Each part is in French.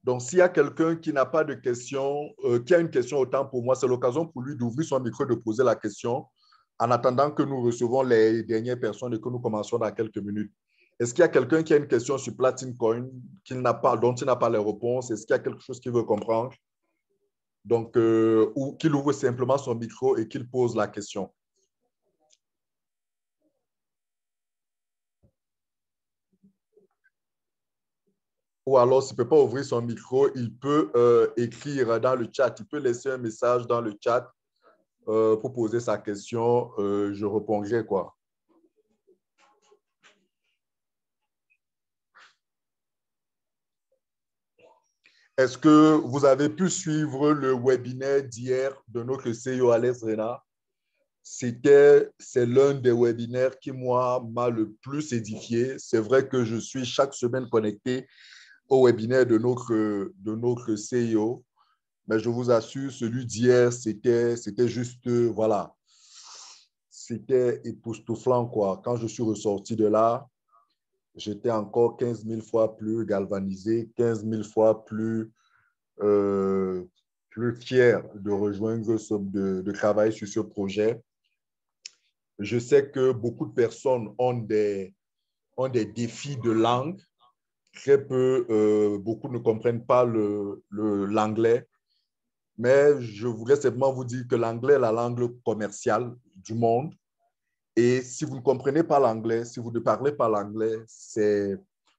Donc, s'il y a quelqu'un qui n'a pas de question, qui a une question autant pour moi, c'est l'occasion pour lui d'ouvrir son micro, de poser la question en attendant que nous recevons les dernières personnes et que nous commencions dans quelques minutes. Est-ce qu'il y a quelqu'un qui a une question sur Platin Coin dont il n'a pas les réponses? Est-ce qu'il y a quelque chose qu'il veut comprendre? Donc, ou qu'il ouvre simplement son micro et qu'il pose la question. Ou alors, s'il ne peut pas ouvrir son micro, il peut écrire dans le chat. Il peut laisser un message dans le chat pour poser sa question. Je répondrai, quoi. Est-ce que vous avez pu suivre le webinaire d'hier de notre CEO Alex Rena? C'est l'un des webinaires qui, moi, m'a le plus édifié. C'est vrai que je suis chaque semaine connecté au webinaire de notre CEO, mais je vous assure, celui d'hier, c'était juste, voilà, c'était époustouflant, quoi. Quand je suis ressorti de là, j'étais encore 15 000 fois plus galvanisé, 15 000 fois euh, plus fier de rejoindre, de travailler sur ce projet. Je sais que beaucoup de personnes ont des défis de langue. Très peu, beaucoup ne comprennent pas l'anglais. Mais je voudrais simplement vous dire que l'anglais est la langue commerciale du monde. Et si vous ne comprenez pas l'anglais, si vous ne parlez pas l'anglais,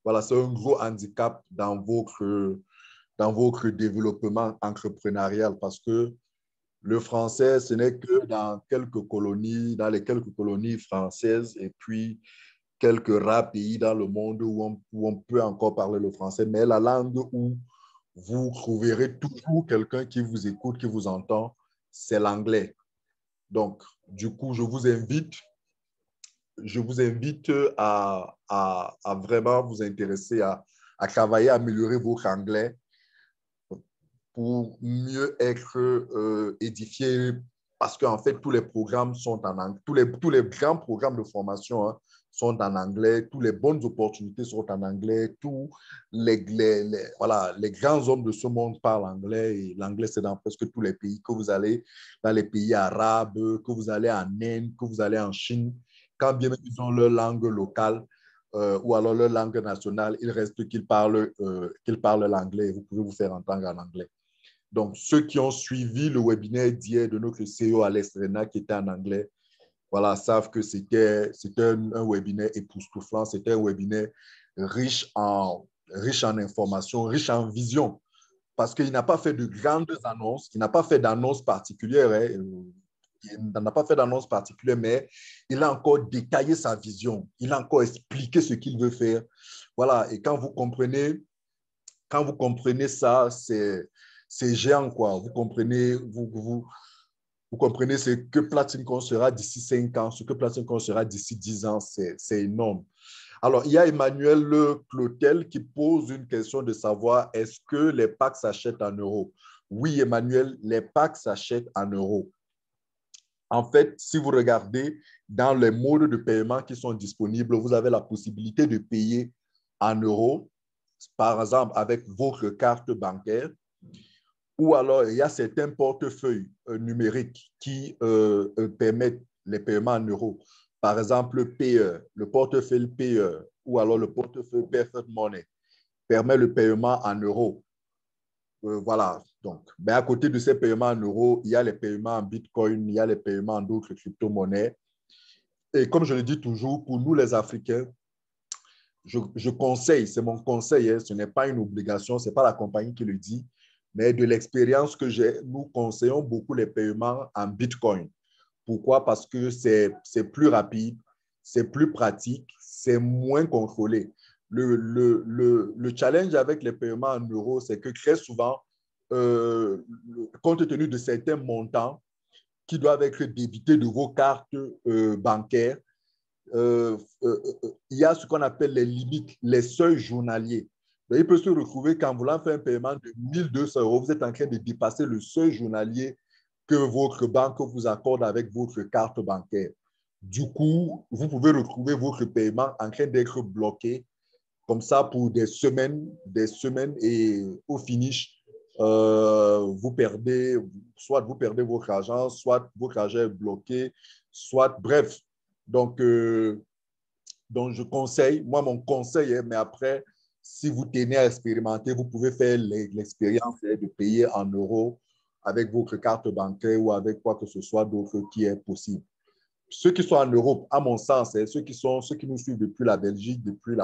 voilà, c'est un gros handicap dans votre développement entrepreneurial parce que le français, ce n'est que dans les quelques colonies françaises et puis quelques rares pays dans le monde où on peut encore parler le français. Mais la langue où vous trouverez toujours quelqu'un qui vous écoute, qui vous entend, c'est l'anglais. Donc, du coup, je vous invite à vraiment vous intéresser à travailler, à améliorer votre anglais pour mieux être édifié parce qu'en fait, tous les programmes sont en anglais. Tous les grands programmes de formation sont en anglais. Toutes les bonnes opportunités sont en anglais. Tous voilà, les grands hommes de ce monde parlent anglais. Et l'anglais, c'est dans presque tous les pays. Que vous allez dans les pays arabes, que vous allez en Inde, que vous allez en Chine, quand bien même ils ont leur langue locale, ou alors leur langue nationale, il reste qu'ils parlent l'anglais et vous pouvez vous faire entendre en anglais. Donc, ceux qui ont suivi le webinaire d'hier de notre CEO Alex Rena, qui était en anglais, voilà, savent que c'était un webinaire époustouflant, c'était un webinaire riche en informations, riche en vision, parce qu'il n'a pas fait de grandes annonces, il n'a pas fait d'annonces particulières, hein, il n'en a pas fait d'annonce particulière, mais il a encore détaillé sa vision, il a encore expliqué ce qu'il veut faire. Voilà, et quand vous comprenez ça, c'est géant, quoi. Vous comprenez ce que Platinum sera d'ici 5 ans, ce que Platinum sera d'ici 10 ans, c'est énorme. Alors, il y a Emmanuel Clotel qui pose une question de savoir est-ce que les packs s'achètent en euros? Oui, Emmanuel, les packs s'achètent en euros. En fait, si vous regardez dans les modes de paiement qui sont disponibles, vous avez la possibilité de payer en euros, par exemple avec votre carte bancaire, ou alors il y a certains portefeuilles numériques qui permettent les paiements en euros. Par exemple, le portefeuille PE ou alors le portefeuille Perfect Money permet le paiement en euros. Voilà, donc, mais à côté de ces paiements en euros, il y a les paiements en Bitcoin, il y a les paiements en d'autres crypto-monnaies. Et comme je le dis toujours, pour nous les Africains, je conseille, c'est mon conseil, hein, ce n'est pas une obligation, ce n'est pas la compagnie qui le dit, mais de l'expérience que j'ai, nous conseillons beaucoup les paiements en Bitcoin. Pourquoi? Parce que c'est plus rapide, c'est plus pratique, c'est moins contrôlé. Le challenge avec les paiements en euros, c'est que très souvent, compte tenu de certains montants qui doivent être débités de vos cartes bancaires, il y a ce qu'on appelle les limites, les seuils journaliers. Donc, il peut se retrouver qu'en voulant faire un paiement de 1200 euros, vous êtes en train de dépasser le seuil journalier que votre banque vous accorde avec votre carte bancaire. Du coup, vous pouvez retrouver votre paiement en train d'être bloqué comme ça pour des semaines et au finish, soit vous perdez votre argent, soit votre argent est bloqué, soit bref. Donc, donc je conseille, moi mon conseil est, mais après, si vous tenez à expérimenter, vous pouvez faire l'expérience de payer en euros avec votre carte bancaire ou avec quoi que ce soit d'autre qui est possible. Ceux qui sont en Europe, à mon sens, ceux qui nous suivent depuis la Belgique, depuis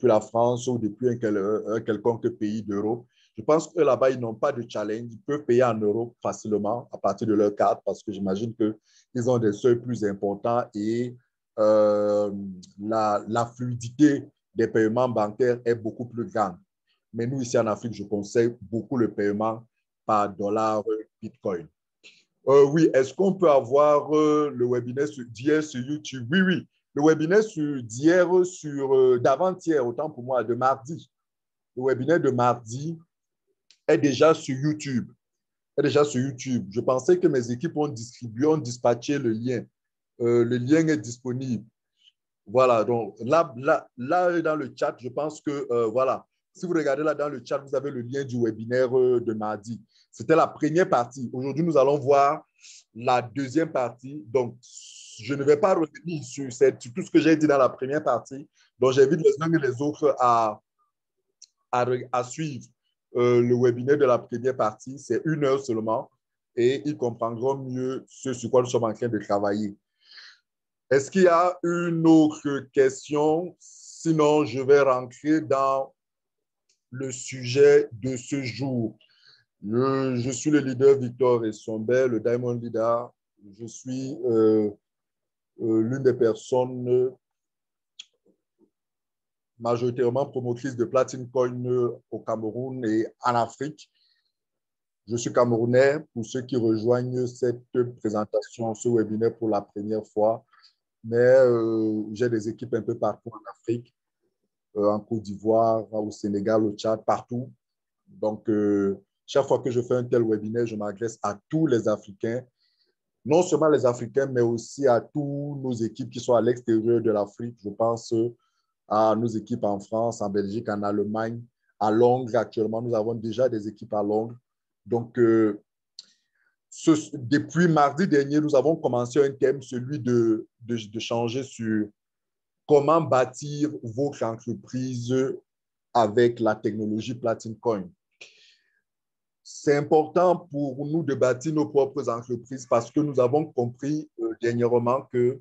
la France ou depuis un quelconque pays d'Europe, je pense que là-bas, ils n'ont pas de challenge. Ils peuvent payer en Europe facilement à partir de leur carte parce que j'imagine qu'ils ont des seuils plus importants et euh, la fluidité des paiements bancaires est beaucoup plus grande. Mais nous, ici en Afrique, je conseille beaucoup le paiement par dollar Bitcoin. Oui, est-ce qu'on peut avoir le webinaire d'hier sur YouTube? Oui, oui. Le webinaire d'hier, d'avant-hier, autant pour moi, de mardi. Le webinaire de mardi est déjà sur YouTube. Est déjà sur YouTube. Je pensais que mes équipes ont distribué, ont dispatché le lien. Le lien est disponible. Voilà, donc là, dans le chat, je pense que, voilà, si vous regardez là dans le chat, vous avez le lien du webinaire de mardi. C'était la première partie. Aujourd'hui, nous allons voir la deuxième partie. Donc, je ne vais pas revenir sur tout ce que j'ai dit dans la première partie. Donc, j'invite les uns et les autres à suivre le webinaire de la première partie. C'est 1 heure seulement et ils comprendront mieux ce sur quoi nous sommes en train de travailler. Est-ce qu'il y a une autre question? Sinon, je vais rentrer dans le sujet de ce jour. Je suis le leader Victor Essombe, le Diamond Leader. Je suis l'une des personnes majoritairement promotrices de Platine Coin au Cameroun et en Afrique. Je suis camerounais. Pour ceux qui rejoignent cette présentation, ce webinaire pour la première fois, mais j'ai des équipes un peu partout en Afrique, en Côte d'Ivoire, au Sénégal, au Tchad, partout. Donc, chaque fois que je fais un tel webinaire, je m'adresse à tous les Africains, non seulement les Africains, mais aussi à toutes nos équipes qui sont à l'extérieur de l'Afrique. Je pense à nos équipes en France, en Belgique, en Allemagne, à Londres. Actuellement, nous avons déjà des équipes à Londres. Donc, depuis mardi dernier, nous avons commencé un thème, celui de changer sur comment bâtir votre entreprise avec la technologie Platine Coin. C'est important pour nous de bâtir nos propres entreprises parce que nous avons compris dernièrement que,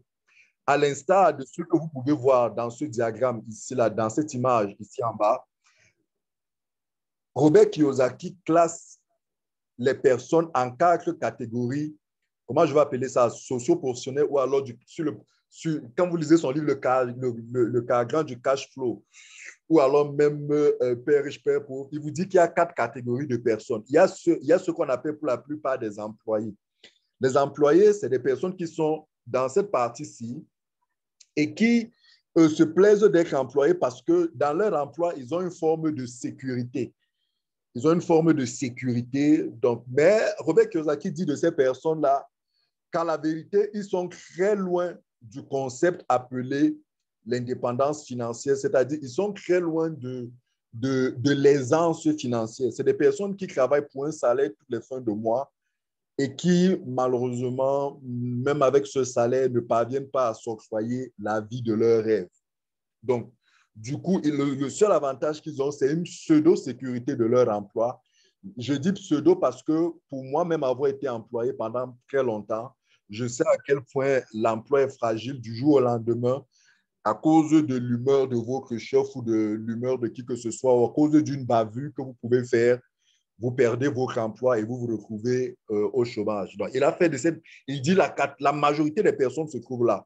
à l'instar de ce que vous pouvez voir dans ce diagramme ici, là, dans cette image ici en bas, Robert Kiyosaki classe les personnes en 4 catégories. Comment je vais appeler ça? Socio-professionnel ou alors quand vous lisez son livre, le cargan du cash flow, ou alors même Père riche, Père pauvre, il vous dit qu'il y a 4 catégories de personnes. Il y a ce qu'on appelle pour la plupart des employés. Les employés, c'est des personnes qui sont dans cette partie-ci et qui se plaisent d'être employés parce que dans leur emploi, ils ont une forme de sécurité. Ils ont une forme de sécurité. Donc, mais Robert Kiyosaki dit de ces personnes-là qu'en la vérité, ils sont très loin du concept appelé l'indépendance financière, c'est-à-dire ils sont très loin de l'aisance financière. C'est des personnes qui travaillent pour un salaire toutes les fins de mois et qui, malheureusement, même avec ce salaire, ne parviennent pas à s'octroyer la vie de leurs rêves. Donc, du coup, le seul avantage qu'ils ont, c'est une pseudo-sécurité de leur emploi. Je dis pseudo parce que pour moi-même avoir été employé pendant très longtemps, je sais à quel point l'emploi est fragile du jour au lendemain à cause de l'humeur de votre chef ou de l'humeur de qui que ce soit, ou à cause d'une bavure que vous pouvez faire, vous perdez votre emploi et vous vous retrouvez au chômage. Donc, il dit la majorité des personnes se trouvent là.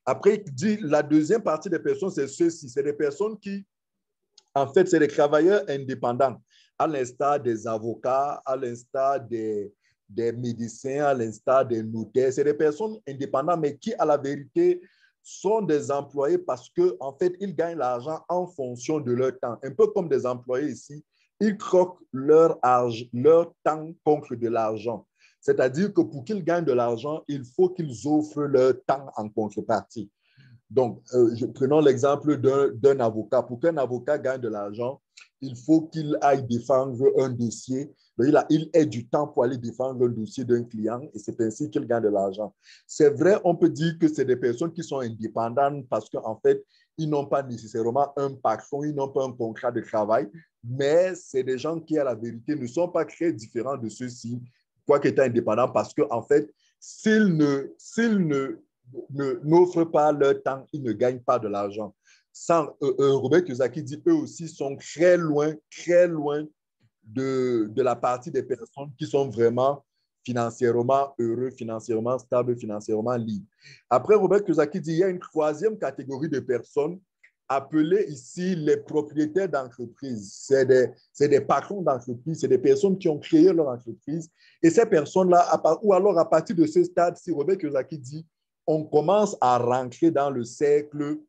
Après, il dit la deuxième partie des personnes, c'est ceux-ci. C'est des personnes qui, en fait, c'est des travailleurs indépendants, à l'instar des avocats, à l'instar des médecins, à l'instar des notaires. C'est des personnes indépendantes, mais qui, à la vérité, sont des employés parce qu'en en fait, ils gagnent l'argent en fonction de leur temps. Un peu comme des employés ici, ils croquent leur temps contre de l'argent. C'est-à-dire que pour qu'ils gagnent de l'argent, il faut qu'ils offrent leur temps en contrepartie. Donc, prenons l'exemple d'un avocat. Pour qu'un avocat gagne de l'argent, il faut qu'il aille défendre un dossier. Donc, il ait du temps pour aller défendre un dossier d'un client et c'est ainsi qu'il gagne de l'argent. C'est vrai, on peut dire que c'est des personnes qui sont indépendantes parce qu'en fait, ils n'ont pas nécessairement un patron, ils n'ont pas un contrat de travail, mais c'est des gens qui, à la vérité, ne sont pas très différents de ceux-ci, quoique étant indépendants, parce qu'en fait, n'offrent pas leur temps, ils ne gagnent pas de l'argent. Robert Kiyosaki dit, eux aussi sont très loin de la partie des personnes qui sont vraiment financièrement heureux, financièrement stables, financièrement libres. Après, Robert Kiyosaki dit, il y a une troisième catégorie de personnes appelées ici les propriétaires d'entreprise. C'est des patrons d'entreprise, c'est des personnes qui ont créé leur entreprise. Et ces personnes-là, ou alors à partir de ce stade, si Robert Kiyosaki dit, on commence à rentrer dans le cercle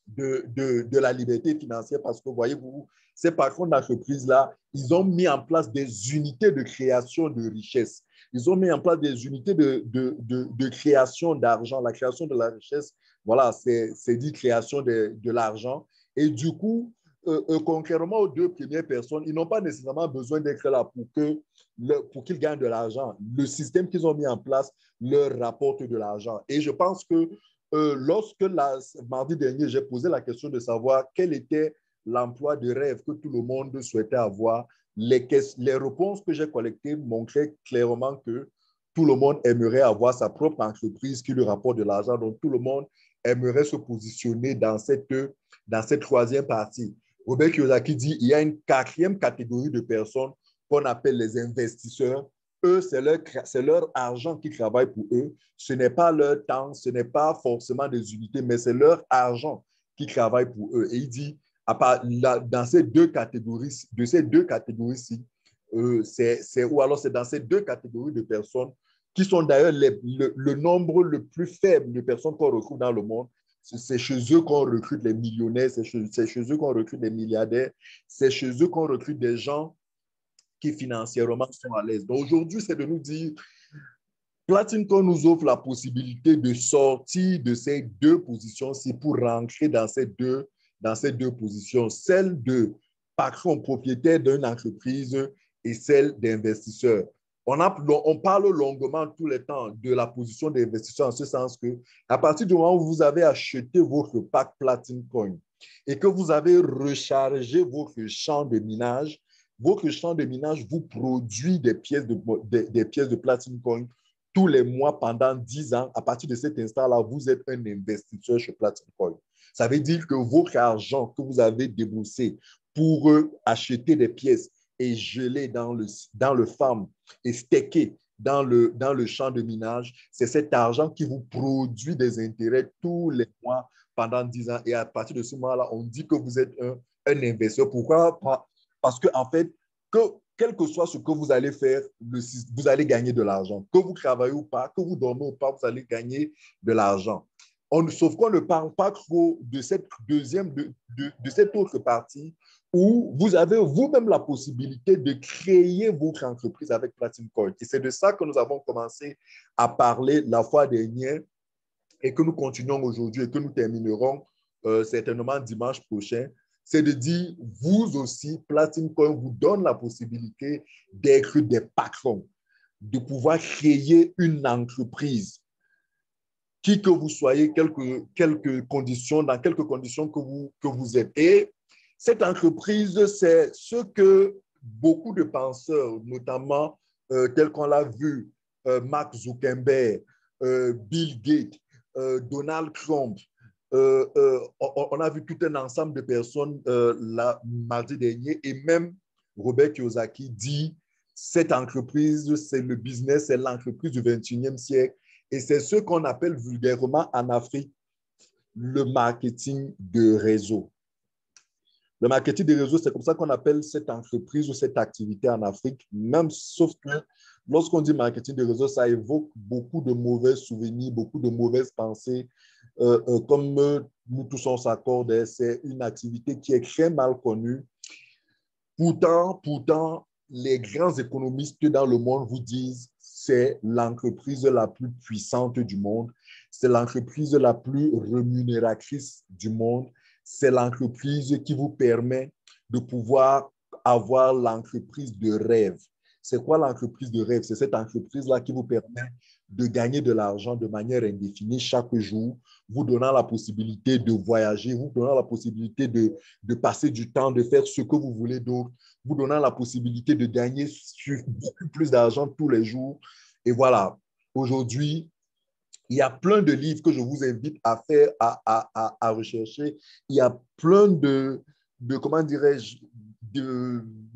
de la liberté financière parce que, voyez-vous, ces patrons d'entreprise-là, ils ont mis en place des unités de création de richesse. Ils ont mis en place des unités de création d'argent. La création de la richesse, voilà, c'est dit création de l'argent. Et du coup, contrairement aux deux premières personnes, ils n'ont pas nécessairement besoin d'être là pour qu'ils gagnent de l'argent. Le système qu'ils ont mis en place leur rapporte de l'argent. Et je pense que mardi dernier, j'ai posé la question de savoir quel était l'emploi de rêve que tout le monde souhaitait avoir, les réponses que j'ai collectées montraient clairement que tout le monde aimerait avoir sa propre entreprise qui lui rapporte de l'argent. Donc, tout le monde aimerait se positionner dans cette troisième partie. Robert Kiyosaki dit qu'il y a une quatrième catégorie de personnes qu'on appelle les investisseurs. Eux, c'est leur argent qui travaille pour eux. Ce n'est pas leur temps, ce n'est pas forcément des unités, mais c'est leur argent qui travaille pour eux. Et il dit, dans ces deux catégories, ou alors c'est dans ces deux catégories de personnes qui sont d'ailleurs le nombre le plus faible de personnes qu'on retrouve dans le monde. C'est chez eux qu'on recrute les millionnaires, c'est chez eux qu'on recrute les milliardaires, c'est chez eux qu'on recrute des gens qui financièrement sont à l'aise. Donc aujourd'hui, c'est de nous dire, PlatiniCoin nous offre la possibilité de sortir de ces deux positions-ci pour rentrer dans ces deux positions, celle de patron propriétaire d'une entreprise et celle d'investisseur. On parle longuement tout le temps de la position d'investisseur en ce sens que à partir du moment où vous avez acheté votre pack PlatiniCoin et que vous avez rechargé votre champ de minage vous produit des pièces de PlatiniCoin tous les mois pendant 10 ans. À partir de cet instant-là, vous êtes un investisseur chez PlatiniCoin. Ça veut dire que votre argent que vous avez déboursé pour acheter des pièces et geler dans le farm et stacker dans le champ de minage, c'est cet argent qui vous produit des intérêts tous les mois pendant 10 ans. Et à partir de ce moment-là, on dit que vous êtes un investisseur. Pourquoi? Parce qu'en fait, quel que soit ce que vous allez faire, vous allez gagner de l'argent. Que vous travaillez ou pas, que vous dormez ou pas, vous allez gagner de l'argent. Sauf qu'on ne parle pas trop de cette de cette autre partie où vous avez vous-même la possibilité de créer votre entreprise avec PlatiniCoin. Et c'est de ça que nous avons commencé à parler la fois dernière et que nous continuons aujourd'hui et que nous terminerons certainement dimanche prochain. C'est de dire, vous aussi, PlatiniCoin vous donne la possibilité d'être des patrons, de pouvoir créer une entreprise qui que vous soyez, dans quelques conditions que vous êtes. Et cette entreprise, c'est ce que beaucoup de penseurs, notamment tels qu'on l'a vu, Mark Zuckerberg, Bill Gates, Donald Trump, on a vu tout un ensemble de personnes mardi dernier et même Robert Kiyosaki dit cette entreprise, c'est le business, c'est l'entreprise du 21e siècle. Et c'est ce qu'on appelle vulgairement en Afrique le marketing de réseau. Le marketing de réseau, c'est comme ça qu'on appelle cette entreprise ou cette activité en Afrique, même sauf que lorsqu'on dit marketing de réseau, ça évoque beaucoup de mauvais souvenirs, beaucoup de mauvaises pensées. Comme nous tous on s'accorde, c'est une activité qui est très mal connue. Pourtant, les grands économistes dans le monde vous disent c'est l'entreprise la plus puissante du monde, c'est l'entreprise la plus rémunératrice du monde, c'est l'entreprise qui vous permet de pouvoir avoir l'entreprise de rêve. C'est quoi l'entreprise de rêve? C'est cette entreprise-là qui vous permet de gagner de l'argent de manière indéfinie chaque jour, vous donnant la possibilité de voyager, vous donnant la possibilité de passer du temps, de faire ce que vous voulez d'autre, vous donnant la possibilité de gagner beaucoup plus d'argent tous les jours. Et voilà, aujourd'hui, il y a plein de livres que je vous invite à faire, à rechercher. Il y a plein comment dirais-je,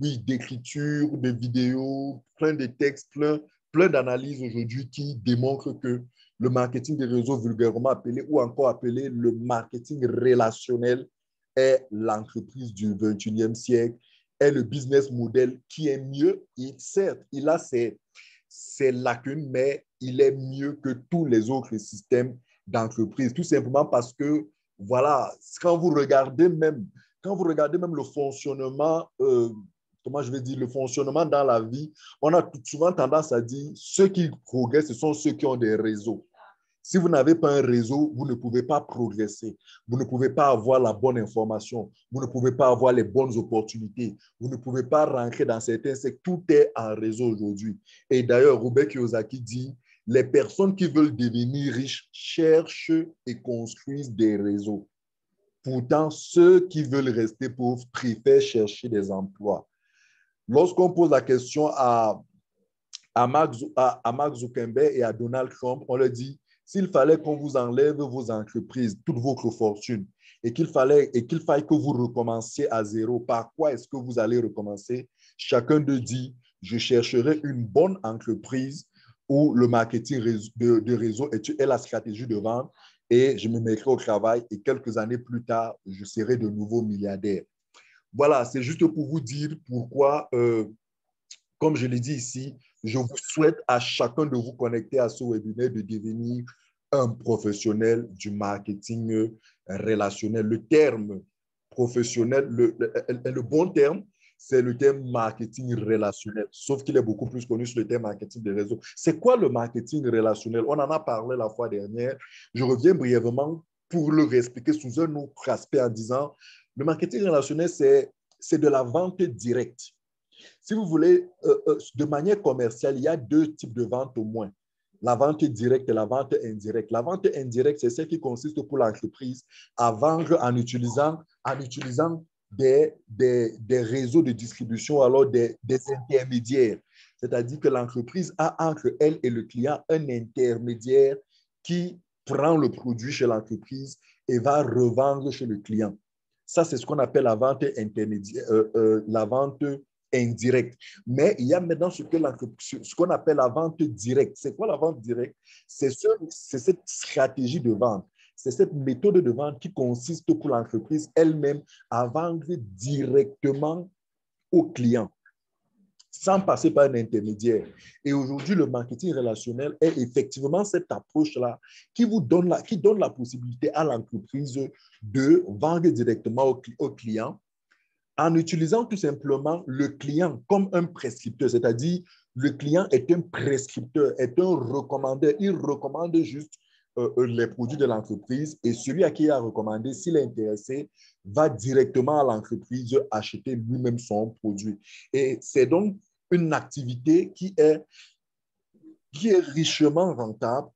oui, d'écriture, de vidéos, plein de textes, plein d'analyses aujourd'hui qui démontrent que le marketing des réseaux vulgairement appelé ou encore appelé le marketing relationnel est l'entreprise du 21e siècle, est le business model qui est mieux. Et certes, il a ses lacunes, mais il est mieux que tous les autres systèmes d'entreprise, tout simplement parce que, voilà, quand vous regardez même le fonctionnement, comment je vais dire, le fonctionnement dans la vie, on a souvent tendance à dire ceux qui progressent, ce sont ceux qui ont des réseaux. Si vous n'avez pas un réseau, vous ne pouvez pas progresser. Vous ne pouvez pas avoir la bonne information. Vous ne pouvez pas avoir les bonnes opportunités. Vous ne pouvez pas rentrer dans certains secteurs. Tout est en réseau aujourd'hui. Et d'ailleurs, Robert Kiyosaki dit, les personnes qui veulent devenir riches cherchent et construisent des réseaux. Pourtant, ceux qui veulent rester pauvres préfèrent chercher des emplois. Lorsqu'on pose la question à Mark Zuckerberg et à Donald Trump, on leur dit, s'il fallait qu'on vous enlève vos entreprises, toute votre fortune, et qu'il faille que vous recommenciez à zéro, par quoi est-ce que vous allez recommencer? Chacun d'eux dit, je chercherai une bonne entreprise où le marketing de réseau est la stratégie de vente et je me mettrai au travail et quelques années plus tard, je serai de nouveau milliardaire. Voilà, c'est juste pour vous dire pourquoi comme je l'ai dit ici, je vous souhaite à chacun de vous connecter à ce webinaire de devenir un professionnel du marketing relationnel. Le terme professionnel, le bon terme, c'est le terme marketing relationnel, sauf qu'il est beaucoup plus connu sur le terme marketing de réseau. C'est quoi le marketing relationnel? On en a parlé la fois dernière. Je reviens brièvement pour le réexpliquer sous un autre aspect en disant, le marketing relationnel, c'est de la vente directe. Si vous voulez, de manière commerciale, il y a deux types de ventes au moins. La vente directe et la vente indirecte. La vente indirecte, c'est celle qui consiste pour l'entreprise à vendre en utilisant des réseaux de distribution, alors des intermédiaires. C'est-à-dire que l'entreprise a entre elle et le client un intermédiaire qui prend le produit chez l'entreprise et va revendre chez le client. Ça, c'est ce qu'on appelle la vente intermédiaire, la vente indirecte. Mais il y a maintenant ce qu'on appelle la vente directe. C'est quoi la vente directe? C'est cette stratégie de vente. C'est cette méthode de vente qui consiste pour l'entreprise elle-même à vendre directement au client sans passer par un intermédiaire. Et aujourd'hui, le marketing relationnel est effectivement cette approche-là qui donne la possibilité à l'entreprise de vendre directement au client en utilisant tout simplement le client comme un prescripteur, c'est-à-dire le client est un prescripteur, est un recommandeur. Il recommande juste les produits de l'entreprise et celui à qui il a recommandé, s'il est intéressé, va directement à l'entreprise acheter lui-même son produit. Et c'est donc une activité qui est richement rentable,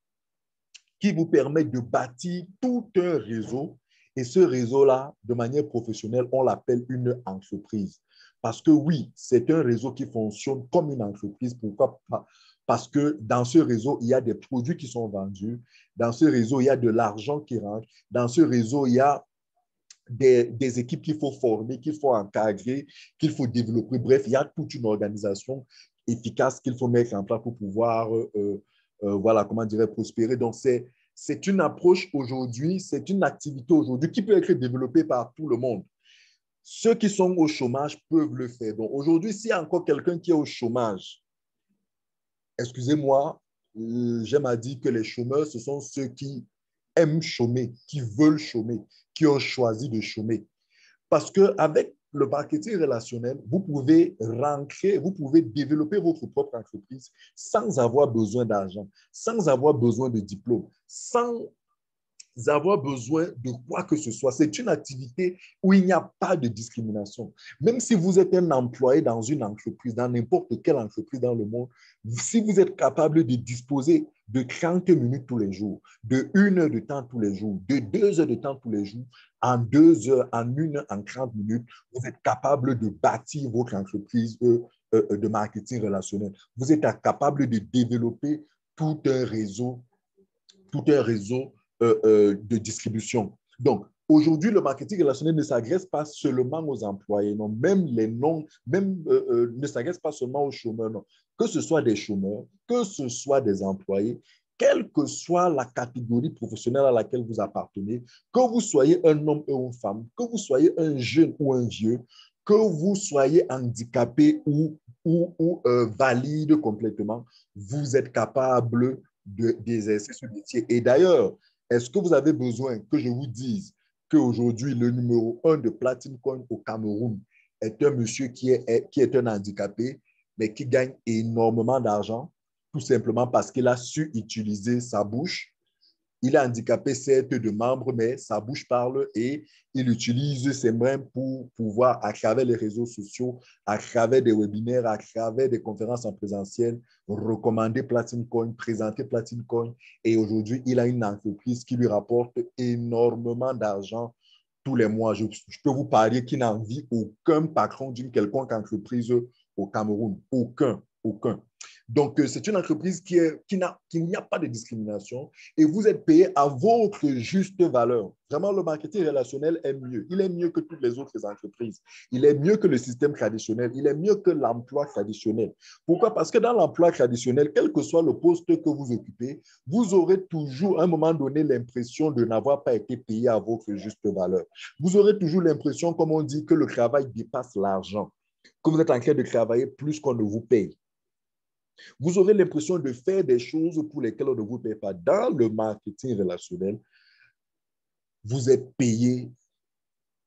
qui vous permet de bâtir tout un réseau. Et ce réseau-là, de manière professionnelle, on l'appelle une entreprise. Parce que oui, c'est un réseau qui fonctionne comme une entreprise. Pourquoi pas? Parce que dans ce réseau, il y a des produits qui sont vendus. Dans ce réseau, il y a de l'argent qui rentre. Dans ce réseau, il y a des équipes qu'il faut former, qu'il faut encadrer, qu'il faut développer. Bref, il y a toute une organisation efficace qu'il faut mettre en place pour pouvoir voilà, comment dirais prospérer. Donc, c'est une approche aujourd'hui, c'est une activité aujourd'hui qui peut être développée par tout le monde. Ceux qui sont au chômage peuvent le faire. Donc, aujourd'hui, s'il y a encore quelqu'un qui est au chômage, excusez-moi, j'aime à dire que les chômeurs, ce sont ceux qui aiment chômer, qui veulent chômer, qui ont choisi de chômer. Parce qu'avec le marketing relationnel, vous pouvez rentrer, vous pouvez développer votre propre entreprise sans avoir besoin d'argent, sans avoir besoin de diplôme, sans avoir besoin de quoi que ce soit. C'est une activité où il n'y a pas de discrimination. Même si vous êtes un employé dans une entreprise, dans n'importe quelle entreprise dans le monde, si vous êtes capable de disposer de 30 minutes tous les jours, de 1 heure de temps tous les jours, de 2 heures de temps tous les jours, en 2 heures, en 1 heure, en 30 minutes, vous êtes capable de bâtir votre entreprise de marketing relationnel. Vous êtes capable de développer tout un réseau, de distribution. Donc, aujourd'hui, le marketing relationnel ne s'adresse pas seulement aux employés, non, même les non, même ne s'adresse pas seulement aux chômeurs, non. Que ce soit des chômeurs, que ce soit des employés, quelle que soit la catégorie professionnelle à laquelle vous appartenez, que vous soyez un homme ou une femme, que vous soyez un jeune ou un vieux, que vous soyez handicapé ou valide complètement, vous êtes capable d'exercer ce métier. Et d'ailleurs, est-ce que vous avez besoin que je vous dise qu'aujourd'hui, le numéro 1 de Platine Coin au Cameroun est un monsieur qui est un handicapé, mais qui gagne énormément d'argent, tout simplement parce qu'il a su utiliser sa bouche. Il est handicapé, certes, de membres, mais sa bouche parle et il utilise ses mains pour pouvoir, à travers les réseaux sociaux, à travers des webinaires, à travers des conférences en présentiel, recommander Platine Coin, présenter Platine Coin. Et aujourd'hui, il a une entreprise qui lui rapporte énormément d'argent tous les mois. Je peux vous parier qu'il n'a envie aucun patron d'une quelconque entreprise au Cameroun. Aucun, aucun. Donc, c'est une entreprise qui n'y a pas de discrimination et vous êtes payé à votre juste valeur. Vraiment, le marketing relationnel est mieux. Il est mieux que toutes les autres entreprises. Il est mieux que le système traditionnel. Il est mieux que l'emploi traditionnel. Pourquoi? Parce que dans l'emploi traditionnel, quel que soit le poste que vous occupez, vous aurez toujours, à un moment donné, l'impression de n'avoir pas été payé à votre juste valeur. Vous aurez toujours l'impression, comme on dit, que le travail dépasse l'argent, que vous êtes en train de travailler plus qu'on ne vous paye. Vous aurez l'impression de faire des choses pour lesquelles on ne vous paye pas. Dans le marketing relationnel, vous êtes payé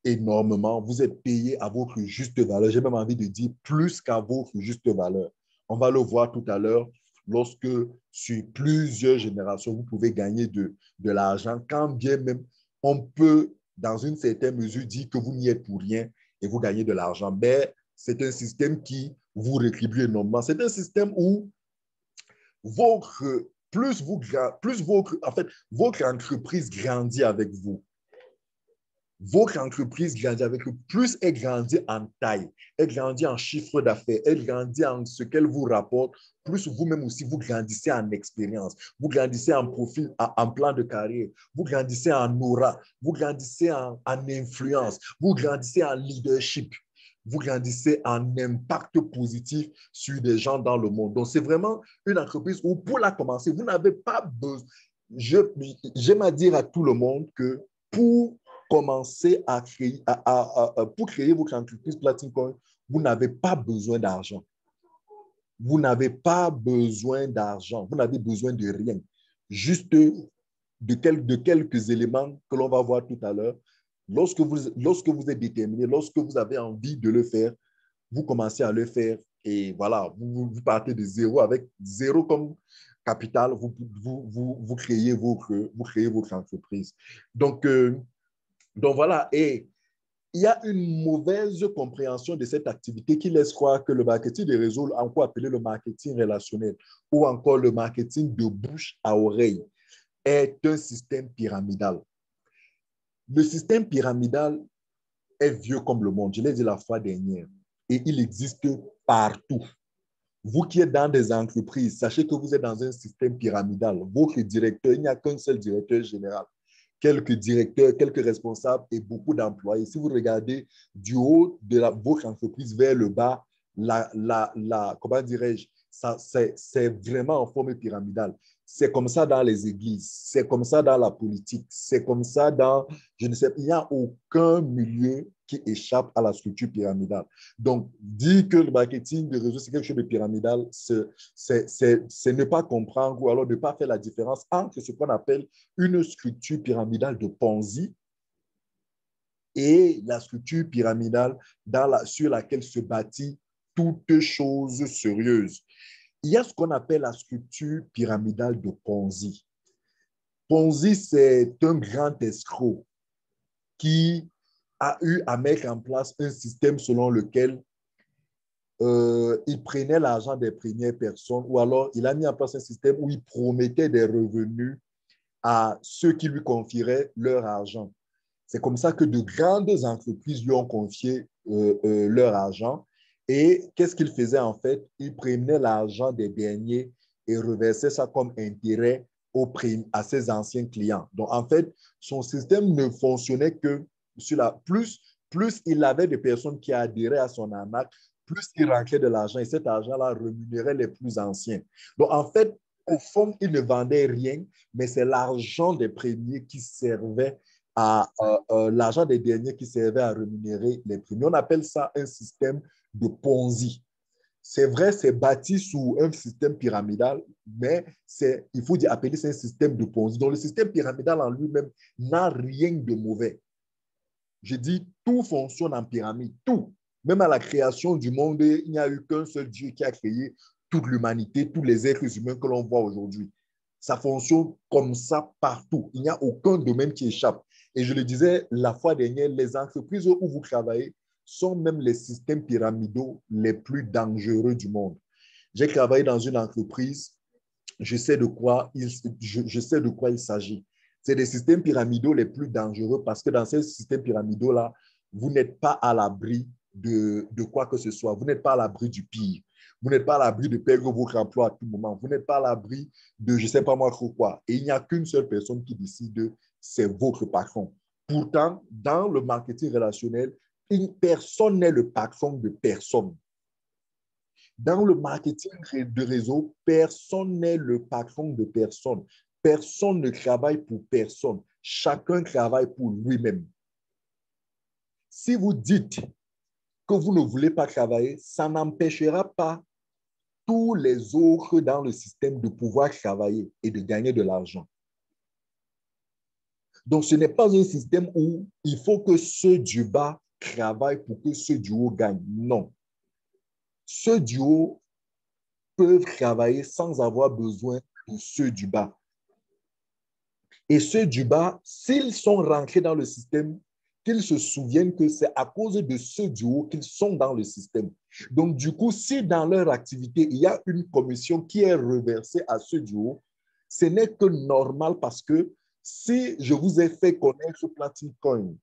énormément, vous êtes payé à votre juste valeur. J'ai même envie de dire plus qu'à votre juste valeur. On va le voir tout à l'heure lorsque sur plusieurs générations, vous pouvez gagner de l'argent, quand bien même on peut, dans une certaine mesure, dire que vous n'y êtes pour rien et vous gagnez de l'argent. Mais c'est un système qui vous rétribue énormément. C'est un système où votre entreprise grandit avec vous. Votre entreprise grandit avec vous. Plus elle grandit en taille, elle grandit en chiffre d'affaires, elle grandit en ce qu'elle vous rapporte, plus vous-même aussi, vous grandissez en expérience, vous grandissez en profil, en plan de carrière, vous grandissez en aura, vous grandissez en influence, vous grandissez en leadership, vous grandissez en impact positif sur des gens dans le monde. Donc, c'est vraiment une entreprise où, pour la commencer, vous n'avez pas besoin. J'aime à dire à tout le monde que pour commencer à créer, pour créer votre entreprise Platine Coin, vous n'avez pas besoin d'argent. Vous n'avez pas besoin d'argent. Vous n'avez besoin de rien. Juste de quelques éléments que l'on va voir tout à l'heure. Lorsque vous êtes déterminé, lorsque vous avez envie de le faire, vous commencez à le faire et voilà, vous partez de zéro avec zéro comme capital, vous créez votre entreprise. Donc voilà, et il y a une mauvaise compréhension de cette activité qui laisse croire que le marketing des réseaux, encore appelé le marketing relationnel ou encore le marketing de bouche à oreille, est un système pyramidal. Le système pyramidal est vieux comme le monde, je l'ai dit la fois dernière, et il existe partout. Vous qui êtes dans des entreprises, sachez que vous êtes dans un système pyramidal. Votre directeur, il n'y a qu'un seul directeur général. Quelques directeurs, quelques responsables et beaucoup d'employés. Si vous regardez du haut de votre entreprise vers le bas, comment dirais-je, c'est vraiment en forme pyramidale. C'est comme ça dans les églises, c'est comme ça dans la politique, c'est comme ça dans, je ne sais, il n'y a aucun milieu qui échappe à la structure pyramidale. Donc, dire que le marketing de réseau, c'est quelque chose de pyramidal, c'est ne pas comprendre ou alors ne pas faire la différence entre ce qu'on appelle une structure pyramidale de Ponzi et la structure pyramidale sur laquelle se bâtit toute chose sérieuse. Il y a ce qu'on appelle la structure pyramidale de Ponzi. Ponzi, c'est un grand escroc qui a eu à mettre en place un système selon lequel il prenait l'argent des premières personnes ou alors il a mis en place un système où il promettait des revenus à ceux qui lui confieraient leur argent. C'est comme ça que de grandes entreprises lui ont confié leur argent. Et qu'est-ce qu'il faisait en fait? Il prenait l'argent des derniers et reversait ça comme intérêt à ses anciens clients. Donc, en fait, son système ne fonctionnait que sur plus il avait de personnes qui adhéraient à son arnaque, plus il rentrait de l'argent et cet argent-là rémunérait les plus anciens. Donc, en fait, au fond, il ne vendait rien, mais c'est l'argent des premiers qui servait l'argent des derniers qui servait à rémunérer les premiers. On appelle ça un système de Ponzi. C'est vrai, c'est bâti sous un système pyramidal, mais il faut appeler ça un système de Ponzi. Donc, le système pyramidal en lui-même n'a rien de mauvais. Je dis, tout fonctionne en pyramide, tout. Même à la création du monde, il n'y a eu qu'un seul Dieu qui a créé toute l'humanité, tous les êtres humains que l'on voit aujourd'hui. Ça fonctionne comme ça partout. Il n'y a aucun domaine qui échappe. Et je le disais la fois dernière, les entreprises où vous travaillez sont même les systèmes pyramidaux les plus dangereux du monde. J'ai travaillé dans une entreprise, je sais de quoi il s'agit. C'est des systèmes pyramidaux les plus dangereux parce que dans ces systèmes pyramidaux-là, vous n'êtes pas à l'abri de quoi que ce soit. Vous n'êtes pas à l'abri du pire. Vous n'êtes pas à l'abri de perdre votre emploi à tout moment. Vous n'êtes pas à l'abri de je ne sais pas moi trop quoi. Et il n'y a qu'une seule personne qui décide, c'est votre patron. Pourtant, dans le marketing relationnel, personne n'est le patron de personne. Dans le marketing de réseau, personne n'est le patron de personne. Personne ne travaille pour personne. Chacun travaille pour lui-même. Si vous dites que vous ne voulez pas travailler, ça n'empêchera pas tous les autres dans le système de pouvoir travailler et de gagner de l'argent. Donc, ce n'est pas un système où il faut que ceux du bas travaillent pour que ceux du haut gagnent. Non. Ceux du haut peuvent travailler sans avoir besoin de ceux du bas. Et ceux du bas, s'ils sont rentrés dans le système, qu'ils se souviennent que c'est à cause de ceux du haut qu'ils sont dans le système. Donc, du coup, si dans leur activité, il y a une commission qui est reversée à ceux du haut, ce n'est que normal parce que si je vous ai fait connaître Platin Coin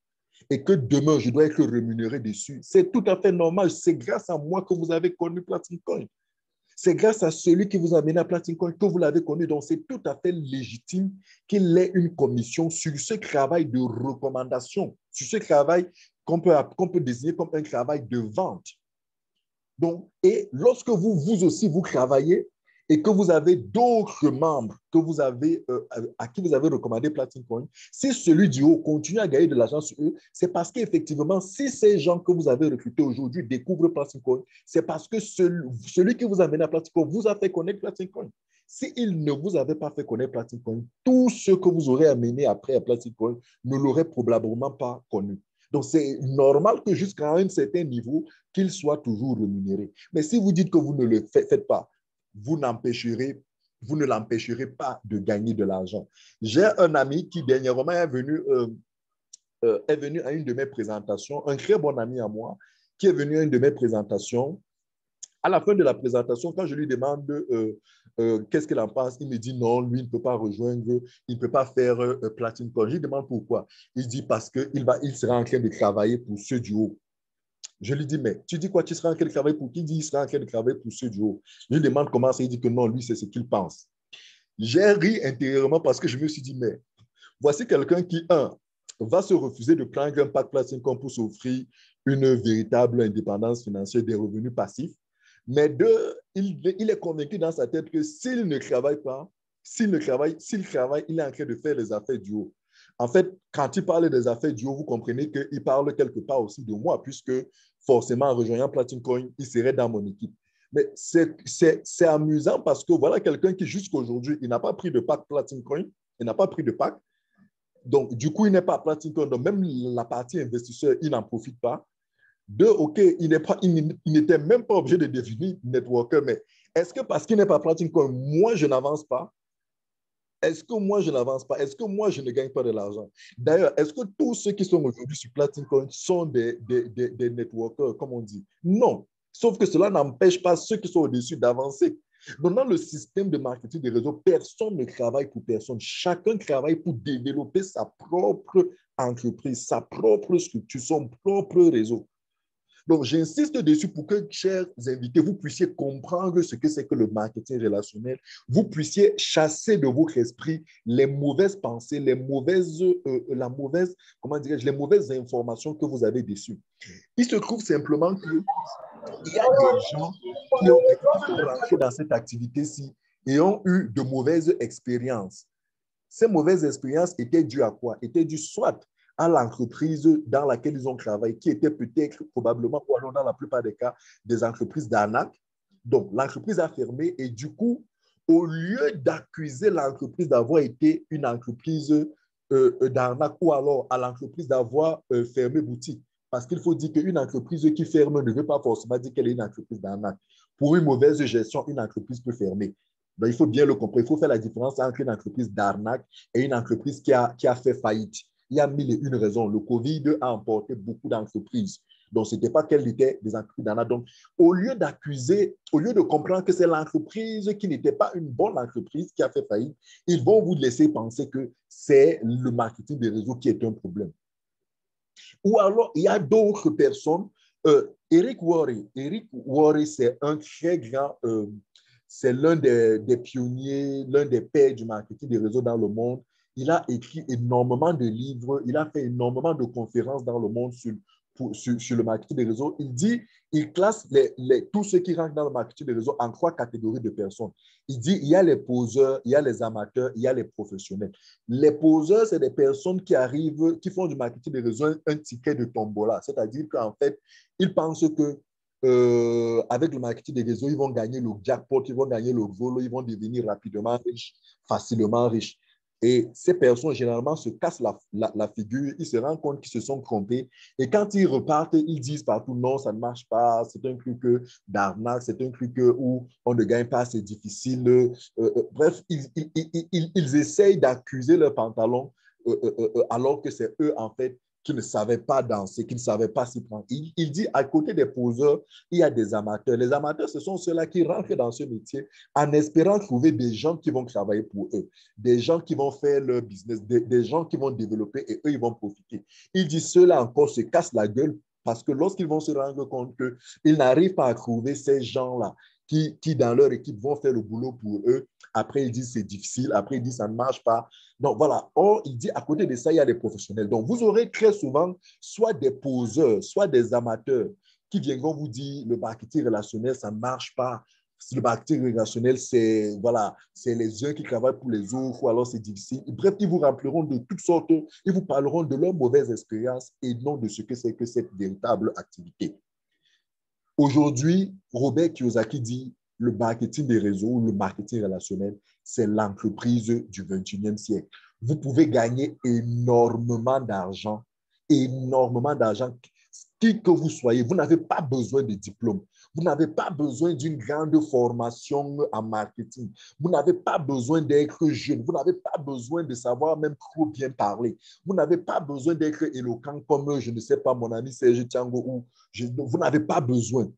et que demain, je dois être rémunéré dessus, c'est tout à fait normal. C'est grâce à moi que vous avez connu Platin Coin. C'est grâce à celui qui vous a amené à Platin Coin que vous l'avez connu. Donc, c'est tout à fait légitime qu'il ait une commission sur ce travail de recommandation, sur ce travail qu'on peut désigner comme un travail de vente. Donc, et lorsque vous aussi, vous travaillez et que vous avez d'autres membres que vous avez, à qui vous avez recommandé Platin Coin, si celui du haut continue à gagner de l'argent sur eux, c'est parce qu'effectivement, si ces gens que vous avez recrutés aujourd'hui découvrent Platin Coin, c'est parce que celui qui vous a amené à Platin Coin vous a fait connaître Platin Coin. S'il ne vous avait pas fait connaître Platin Coin, tous ceux que vous aurez amenés après à Platin Coin ne l'auraient probablement pas connu. Donc, c'est normal que jusqu'à un certain niveau, qu'il soit toujours rémunéré. Mais si vous dites que vous ne le faites pas, vous ne l'empêcherez pas de gagner de l'argent. J'ai un ami qui dernièrement est venu à une de mes présentations, un très bon ami à moi, qui est venu à une de mes présentations. À la fin de la présentation, quand je lui demande qu'est-ce qu'il en pense, il me dit non, lui, il ne peut pas rejoindre, il ne peut pas faire Platin Coin. Je lui demande pourquoi. Il dit parce qu'il sera en train de travailler pour ceux du haut. Je lui dis, mais tu dis quoi, tu seras en train de travailler pour qui? Il dit, il sera en train de travailler pour ceux du haut. Je lui demande comment ça, il dit que non, lui, c'est ce qu'il pense. J'ai ri intérieurement parce que je me suis dit, mais voici quelqu'un qui, va se refuser de prendre un pack Platin Coin pour s'offrir une véritable indépendance financière des revenus passifs. Mais deux, il est convaincu dans sa tête que s'il ne travaille pas, s'il travaille, il est en train de faire les affaires du haut. En fait, quand il parle des affaires du haut, vous comprenez qu'il parle quelque part aussi de moi, puisque forcément, en rejoignant Platin Coin, il serait dans mon équipe. Mais c'est amusant parce que voilà quelqu'un qui, jusqu'à aujourd'hui, il n'a pas pris de pack Platin Coin, il n'a pas pris de pack, Donc, du coup, il n'est pas Platinum Coin. Donc, même la partie investisseur, il n'en profite pas. Deux, OK, il n'était même pas obligé de devenir networker, mais est-ce que parce qu'il n'est pas Platinum Coin, moi, je n'avance pas? Est-ce que moi, je n'avance pas? Est-ce que moi, je ne gagne pas de l'argent? D'ailleurs, est-ce que tous ceux qui sont aujourd'hui sur Platinum Coin sont des networkers, comme on dit? Non. Sauf que cela n'empêche pas ceux qui sont au-dessus d'avancer. Donc, dans le système de marketing des réseaux, personne ne travaille pour personne. Chacun travaille pour développer sa propre entreprise, sa propre structure, son propre réseau. Donc, j'insiste dessus pour que, chers invités, vous puissiez comprendre ce que c'est que le marketing relationnel. Vous puissiez chasser de votre esprit les mauvaises pensées, comment dirais-je, les mauvaises informations que vous avez dessus. Il se trouve simplement qu'il y a des gens qui sont rentrés dans cette activité-ci et ont eu de mauvaises expériences. Ces mauvaises expériences étaient dues à quoi? Étaient dues soit à l'entreprise dans laquelle ils ont travaillé, qui était peut-être, probablement, ou alors dans la plupart des cas, des entreprises d'arnaque. Donc, l'entreprise a fermé et du coup, au lieu d'accuser l'entreprise d'avoir été une entreprise d'arnaque ou alors à l'entreprise d'avoir fermé boutique, parce qu'il faut dire qu'une entreprise qui ferme ne veut pas forcément dire qu'elle est une entreprise d'arnaque. Pour une mauvaise gestion, une entreprise peut fermer. Donc, il faut bien le comprendre. Il faut faire la différence entre une entreprise d'arnaque et une entreprise qui a fait faillite. Il y a mille et une raisons. Le Covid a emporté beaucoup d'entreprises. Donc, ce n'était pas qu'elles étaient des entreprises d'arnaque. Donc, au lieu d'accuser, au lieu de comprendre que c'est l'entreprise qui n'était pas une bonne entreprise qui a fait faillite, ils vont vous laisser penser que c'est le marketing des réseaux qui est un problème. Ou alors, il y a d'autres personnes. Eric Worre, c'est un très grand... c'est l'un des pionniers, l'un des pères du marketing des réseaux dans le monde. Il a écrit énormément de livres, il a fait énormément de conférences dans le monde sur le marketing des réseaux. Il classe tous ceux qui rentrent dans le marketing des réseaux en 3 catégories de personnes. Il dit, il y a les poseurs, il y a les amateurs, il y a les professionnels. Les poseurs, c'est des personnes qui arrivent, qui font du marketing des réseaux un ticket de tombola. C'est-à-dire qu'en fait, ils pensent que avec le marketing des réseaux, ils vont gagner le jackpot, ils vont gagner le volo, ils vont devenir rapidement riches, facilement riches. Et ces personnes, généralement, se cassent la figure, ils se rendent compte qu'ils se sont trompés. Et quand ils repartent, ils disent partout, non, ça ne marche pas, c'est un truc d'arnaque, c'est un truc où on ne gagne pas, c'est difficile. Bref, ils essayent d'accuser leurs pantalons alors que c'est eux, en fait, qui ne savaient pas danser, qui ne savaient pas s'y prendre. Il dit, à côté des poseurs, il y a des amateurs. Les amateurs, ce sont ceux-là qui rentrent dans ce métier en espérant trouver des gens qui vont travailler pour eux, des gens qui vont faire leur business, des gens qui vont développer et eux, ils vont profiter. Il dit, ceux-là encore se cassent la gueule parce que lorsqu'ils vont se rendre compte qu'ils n'arrivent pas à trouver ces gens-là qui, dans leur équipe, vont faire le boulot pour eux, après, ils disent c'est difficile, après, ils disent ça ne marche pas. Donc, voilà. Or, il dit, à côté de ça, il y a des professionnels. Donc, vous aurez très souvent soit des poseurs, soit des amateurs qui viendront vous dire le marketing relationnel, ça ne marche pas. Le marketing relationnel, c'est voilà, c'est les uns qui travaillent pour les autres, ou alors c'est difficile. Bref, ils vous rempliront de toutes sortes, ils vous parleront de leurs mauvaises expériences et non de ce que c'est que cette véritable activité. Aujourd'hui, Robert Kiyosaki dit le marketing des réseaux, le marketing relationnel, c'est l'entreprise du 21e siècle. Vous pouvez gagner énormément d'argent, qui que vous soyez. Vous n'avez pas besoin de diplôme. Vous n'avez pas besoin d'une grande formation en marketing. Vous n'avez pas besoin d'être jeune. Vous n'avez pas besoin de savoir même trop bien parler. Vous n'avez pas besoin d'être éloquent comme, je ne sais pas, mon ami Serge Tiango. Vous n'avez pas besoin.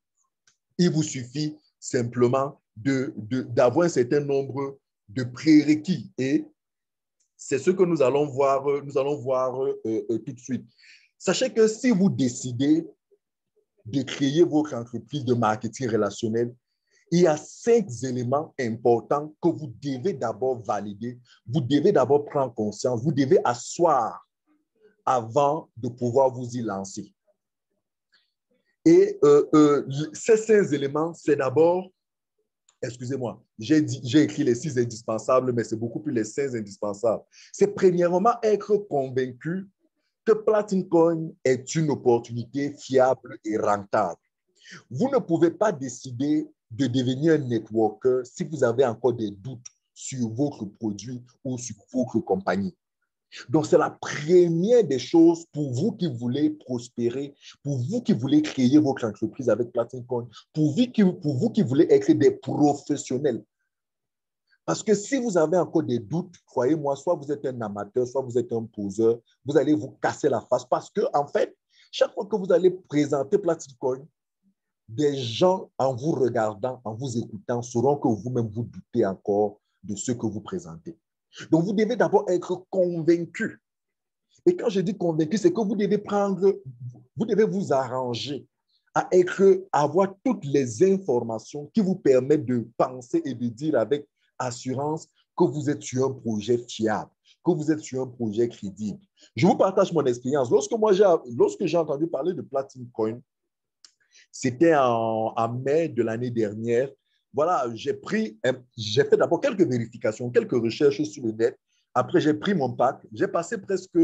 Il vous suffit simplement d'avoir un certain nombre de prérequis. Et c'est ce que nous allons voir tout de suite. Sachez que si vous décidez de créer votre entreprise de marketing relationnel, il y a 5 éléments importants que vous devez d'abord valider, vous devez d'abord prendre conscience, vous devez asseoir avant de pouvoir vous y lancer. Et ces 5 éléments, c'est d'abord, excusez-moi, j'ai écrit les 6 indispensables, mais c'est beaucoup plus les 5 indispensables. C'est premièrement être convaincu que Platinum Coin est une opportunité fiable et rentable. Vous ne pouvez pas décider de devenir un networker si vous avez encore des doutes sur votre produit ou sur votre compagnie. Donc, c'est la première des choses pour vous qui voulez prospérer, pour vous qui voulez créer votre entreprise avec Platinum Coin, pour vous qui voulez être des professionnels. Parce que si vous avez encore des doutes, croyez-moi, soit vous êtes un amateur, soit vous êtes un poseur, vous allez vous casser la face parce que, en fait, chaque fois que vous allez présenter Platinum Coin, des gens, en vous regardant, en vous écoutant, sauront que vous-même vous doutez encore de ce que vous présentez. Donc, vous devez d'abord être convaincu. Et quand je dis convaincu, c'est que vous devez vous arranger à avoir toutes les informations qui vous permettent de penser et de dire avec assurance que vous êtes sur un projet fiable, que vous êtes sur un projet crédible. Je vous partage mon expérience. Lorsque j'ai entendu parler de Platinum Coin, c'était en mai de l'année dernière. Voilà, j'ai fait d'abord quelques vérifications, quelques recherches sur le net. Après, j'ai pris mon pack. J'ai passé presque,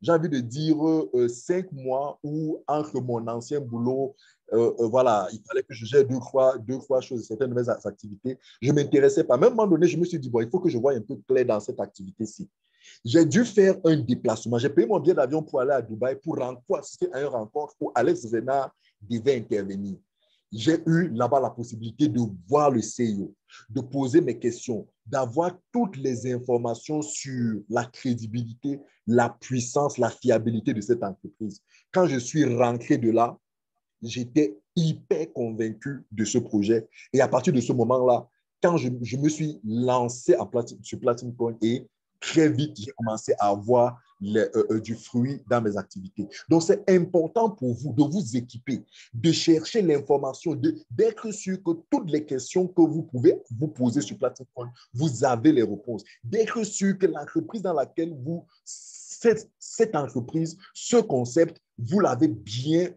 j'ai envie de dire, 5 mois où, entre mon ancien boulot, voilà, il fallait que je gère deux, trois choses, certaines de mes activités. Je ne m'intéressais pas. Même à un moment donné, je me suis dit, bon, il faut que je voie un peu clair dans cette activité-ci. J'ai dû faire un déplacement. J'ai payé mon billet d'avion pour aller à Dubaï pour assister à une rencontre où Alex Renard devait intervenir. J'ai eu là-bas la possibilité de voir le CEO, de poser mes questions, d'avoir toutes les informations sur la crédibilité, la puissance, la fiabilité de cette entreprise. Quand je suis rentré de là, j'étais hyper convaincu de ce projet. Et à partir de ce moment-là, quand je me suis lancé sur Platinum Coin et très vite, j'ai commencé à avoir du fruit dans mes activités. Donc, c'est important pour vous de vous équiper, de chercher l'information, d'être sûr que toutes les questions que vous pouvez vous poser sur Platinum Coin, vous avez les réponses. D'être sûr que l'entreprise dans laquelle cette entreprise, ce concept, vous l'avez bien,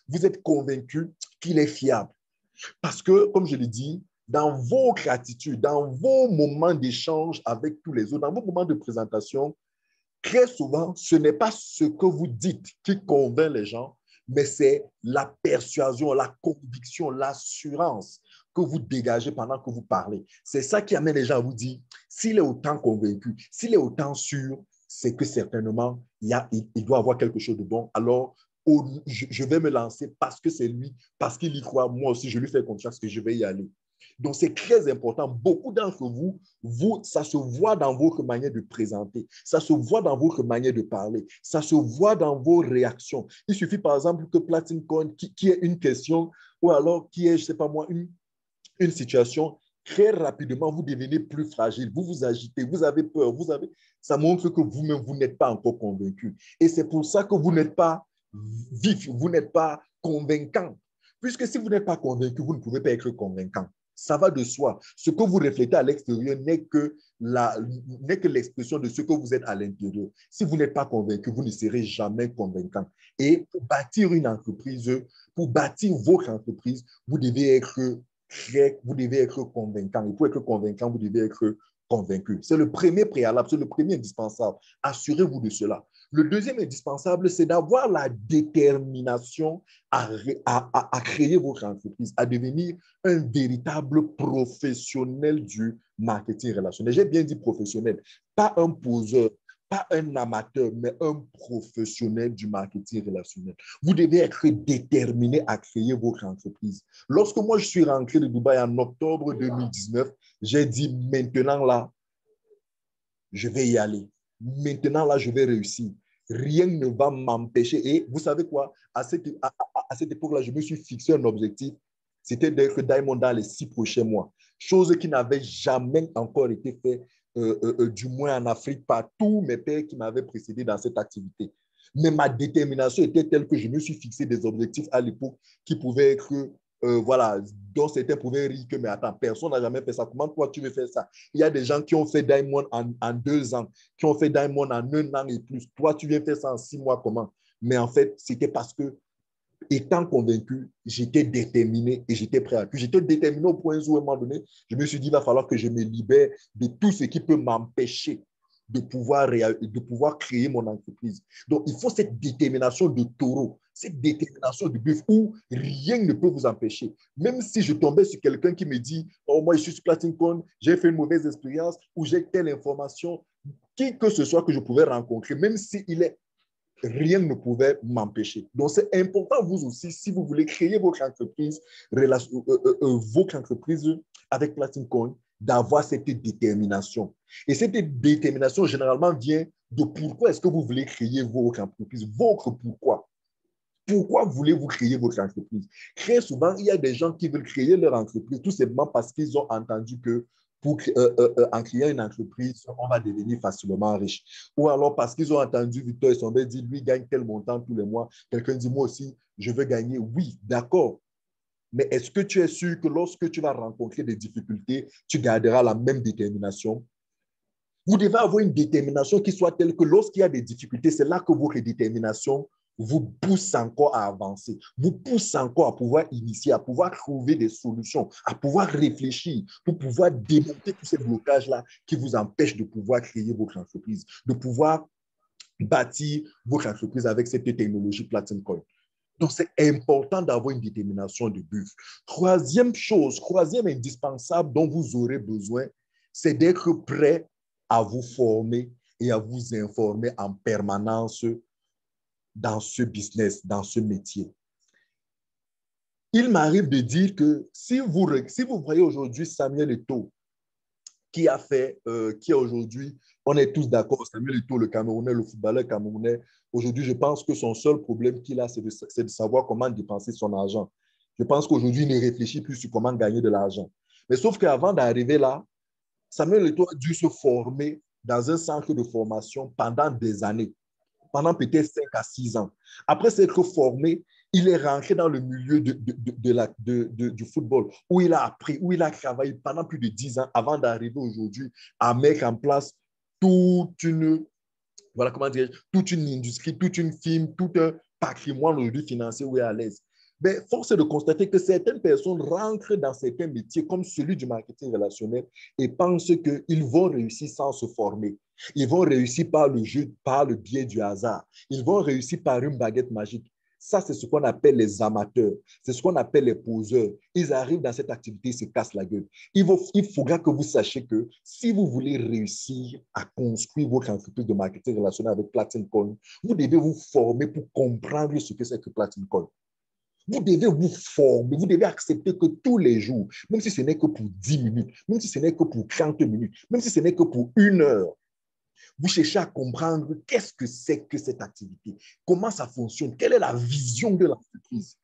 vous êtes convaincu qu'il est fiable. Parce que, comme je l'ai dit, dans vos gratitudes, dans vos moments d'échange avec tous les autres, dans vos moments de présentation, très souvent, ce n'est pas ce que vous dites qui convainc les gens, mais c'est la persuasion, la conviction, l'assurance que vous dégagez pendant que vous parlez. C'est ça qui amène les gens à vous dire, s'il est autant convaincu, s'il est autant sûr, c'est que certainement, il doit avoir quelque chose de bon. Alors, je vais me lancer parce que c'est lui, parce qu'il y croit. Moi aussi, je lui fais confiance que je vais y aller. Donc, c'est très important. Beaucoup d'entre vous, ça se voit dans votre manière de présenter, ça se voit dans votre manière de parler, ça se voit dans vos réactions. Il suffit, par exemple, que Platinum Coin, qui est une question, ou alors qui est, je ne sais pas moi, une situation, très rapidement, vous devenez plus fragile, vous vous agitez, vous avez peur, ça montre que vous-même, vous n'êtes pas encore convaincu. Et c'est pour ça que vous n'êtes pas vif, vous n'êtes pas convaincant. Puisque si vous n'êtes pas convaincu, vous ne pouvez pas être convaincant. Ça va de soi. Ce que vous reflétez à l'extérieur n'est que l'expression de ce que vous êtes à l'intérieur. Si vous n'êtes pas convaincu, vous ne serez jamais convaincant. Et pour bâtir une entreprise, pour bâtir votre entreprise, vous devez être convaincant. Et pour être convaincant, vous devez être convaincu. C'est le premier préalable, c'est le premier indispensable. Assurez-vous de cela. Le deuxième indispensable, c'est d'avoir la détermination à créer votre entreprise, à devenir un véritable professionnel du marketing relationnel. J'ai bien dit professionnel, pas un poseur, pas un amateur, mais un professionnel du marketing relationnel. Vous devez être déterminé à créer votre entreprise. Lorsque moi, je suis rentré de Dubaï en octobre 2019, j'ai dit maintenant là, je vais y aller. Maintenant là, je vais réussir. Rien ne va m'empêcher. Et vous savez quoi? À cette époque-là, je me suis fixé un objectif. C'était d'être Diamond dans les 6 prochains mois. Chose qui n'avait jamais encore été faite, du moins en Afrique, par tous mes pairs qui m'avaient précédé dans cette activité. Mais ma détermination était telle que je me suis fixé des objectifs à l'époque qui pouvaient être, voilà, dont certains pouvaient rire que, mais attends, personne n'a jamais fait ça. Comment toi, tu veux faire ça? Il y a des gens qui ont fait Diamond en 2 ans, qui ont fait Diamond en 1 an et plus. Toi, tu viens faire ça en 6 mois, comment? Mais en fait, c'était parce que, étant convaincu, j'étais déterminé et j'étais prêt à tout. J'étais déterminé au point où, à un moment donné, je me suis dit, il va falloir que je me libère de tout ce qui peut m'empêcher de pouvoir créer mon entreprise. Donc, il faut cette détermination de taureau, cette détermination de bœuf où rien ne peut vous empêcher. Même si je tombais sur quelqu'un qui me dit, oh, moi, je suis sur Platinum Coin, j'ai fait une mauvaise expérience ou j'ai telle information, qui que ce soit que je pouvais rencontrer, même s'il est rien ne pouvait m'empêcher. Donc, c'est important, vous aussi, si vous voulez créer votre entreprise avec Platinum Coin, d'avoir cette détermination. Et cette détermination, généralement, vient de pourquoi est-ce que vous voulez créer votre entreprise, votre pourquoi. Pourquoi voulez-vous créer votre entreprise? Très souvent, il y a des gens qui veulent créer leur entreprise tout simplement parce qu'ils ont entendu que en créant une entreprise, on va devenir facilement riche. Ou alors parce qu'ils ont entendu Victor Essombe dire, lui gagne tel montant tous les mois. Quelqu'un dit, moi aussi, je veux gagner. Oui, d'accord. Mais est-ce que tu es sûr que lorsque tu vas rencontrer des difficultés, tu garderas la même détermination? Vous devez avoir une détermination qui soit telle que lorsqu'il y a des difficultés, c'est là que votre détermination vous pousse encore à avancer, vous pousse encore à pouvoir initier, à pouvoir trouver des solutions, à pouvoir réfléchir pour pouvoir démonter tous ces blocages-là qui vous empêchent de pouvoir créer votre entreprise, de pouvoir bâtir votre entreprise avec cette technologie Platinum Coin. Donc, c'est important d'avoir une détermination de but. Troisième chose, troisième indispensable dont vous aurez besoin, c'est d'être prêt à vous former et à vous informer en permanence dans ce business, dans ce métier. Il m'arrive de dire que si vous voyez aujourd'hui Samuel Eto'o, qui a aujourd'hui, on est tous d'accord, Samuel Eto'o, le Camerounais, le footballeur camerounais, aujourd'hui, je pense que son seul problème qu'il a, c'est de savoir comment dépenser son argent. Je pense qu'aujourd'hui, il ne réfléchit plus sur comment gagner de l'argent. Mais sauf qu'avant d'arriver là, Samuel Eto'o a dû se former dans un centre de formation pendant des années, pendant peut-être 5 à 6 ans. Après s'être formé, il est rentré dans le milieu du football, où il a appris, où il a travaillé pendant plus de 10 ans avant d'arriver aujourd'hui à mettre en place toute une, voilà, comment dire, toute une industrie, toute une firme, tout un patrimoine aujourd'hui financier où il est à l'aise. Mais force est de constater que certaines personnes rentrent dans certains métiers comme celui du marketing relationnel et pensent qu'ils vont réussir sans se former. Ils vont réussir par le jeu, par le biais du hasard. Ils vont réussir par une baguette magique. Ça, c'est ce qu'on appelle les amateurs. C'est ce qu'on appelle les poseurs. Ils arrivent dans cette activité, ils se cassent la gueule. Il faudra que vous sachiez que si vous voulez réussir à construire votre entreprise de marketing relationnel avec Platinum Coin, vous devez vous former pour comprendre ce que c'est que Platinum Coin. Vous devez vous former, vous devez accepter que tous les jours, même si ce n'est que pour 10 minutes, même si ce n'est que pour 30 minutes, même si ce n'est que pour 1 heure, vous cherchez à comprendre qu'est-ce que c'est que cette activité, comment ça fonctionne, quelle est la vision de l'entreprise.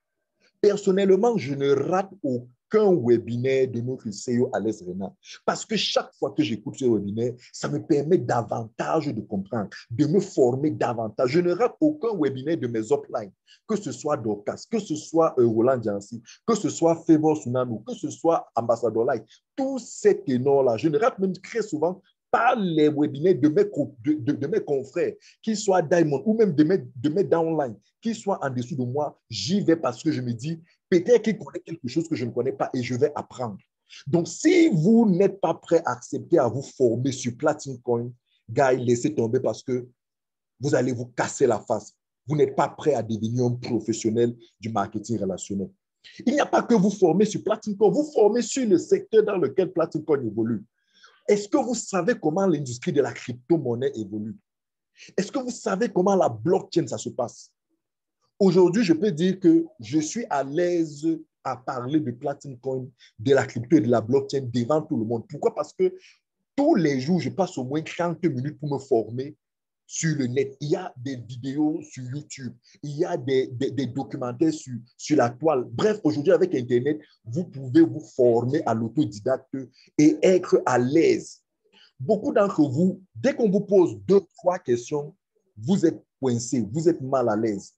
Personnellement, je ne rate aucun webinaire de notre CEO Alex Renard parce que chaque fois que j'écoute ce webinaire, ça me permet davantage de comprendre, de me former davantage. Je ne rate aucun webinaire de mes uplines, que ce soit Dorcas, que ce soit Roland Jancy, que ce soit Favor Sunanu, que ce soit Ambassador Light, tous ces ténors-là, je ne rate même très souvent par les webinaires de mes confrères, qu'ils soient Diamond ou même de mes downline, qu'ils soient en dessous de moi, j'y vais parce que je me dis, peut-être qu'ils connaissent quelque chose que je ne connais pas et je vais apprendre. Donc, si vous n'êtes pas prêt à accepter à vous former sur Platinum Coin, gars, laissez tomber parce que vous allez vous casser la face. Vous n'êtes pas prêt à devenir un professionnel du marketing relationnel. Il n'y a pas que vous former sur Platinum Coin, vous formez sur le secteur dans lequel Platinum Coin évolue. Est-ce que vous savez comment l'industrie de la crypto-monnaie évolue? Est-ce que vous savez comment la blockchain, ça se passe? Aujourd'hui, je peux dire que je suis à l'aise à parler de Platinum Coin, de la crypto et de la blockchain devant tout le monde. Pourquoi? Parce que tous les jours, je passe au moins 30 minutes pour me former sur le net. Il y a des vidéos sur YouTube, il y a des documentaires sur la toile. Bref, aujourd'hui, avec Internet, vous pouvez vous former à l'autodidacte et être à l'aise. Beaucoup d'entre vous, dès qu'on vous pose 2, 3 questions, vous êtes coincé, vous êtes mal à l'aise.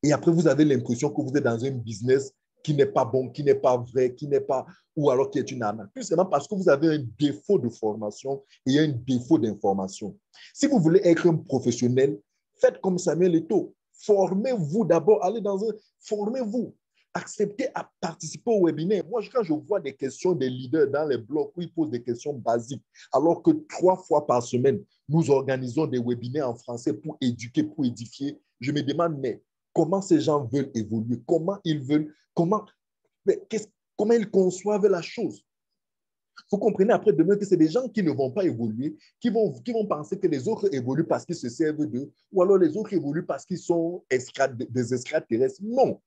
Et après, vous avez l'impression que vous êtes dans un business qui n'est pas bon, qui n'est pas vrai, qui n'est pas, ou alors qui est une arnaque. Tout simplement parce que vous avez un défaut de formation et un défaut d'information. Si vous voulez être un professionnel, faites comme Samuel Eto'o. Formez-vous d'abord, allez dans un, formez-vous. Acceptez à participer au webinaire. Moi, quand je vois des questions des leaders dans les blogs où ils posent des questions basiques, alors que 3 fois par semaine, nous organisons des webinaires en français pour éduquer, pour édifier, je me demande, mais comment ces gens veulent évoluer, comment ils veulent, comment ils conçoivent la chose. Vous comprenez après-demain que c'est des gens qui ne vont pas évoluer, qui vont penser que les autres évoluent parce qu'ils se servent d'eux, ou alors les autres évoluent parce qu'ils sont des extraterrestres. Non.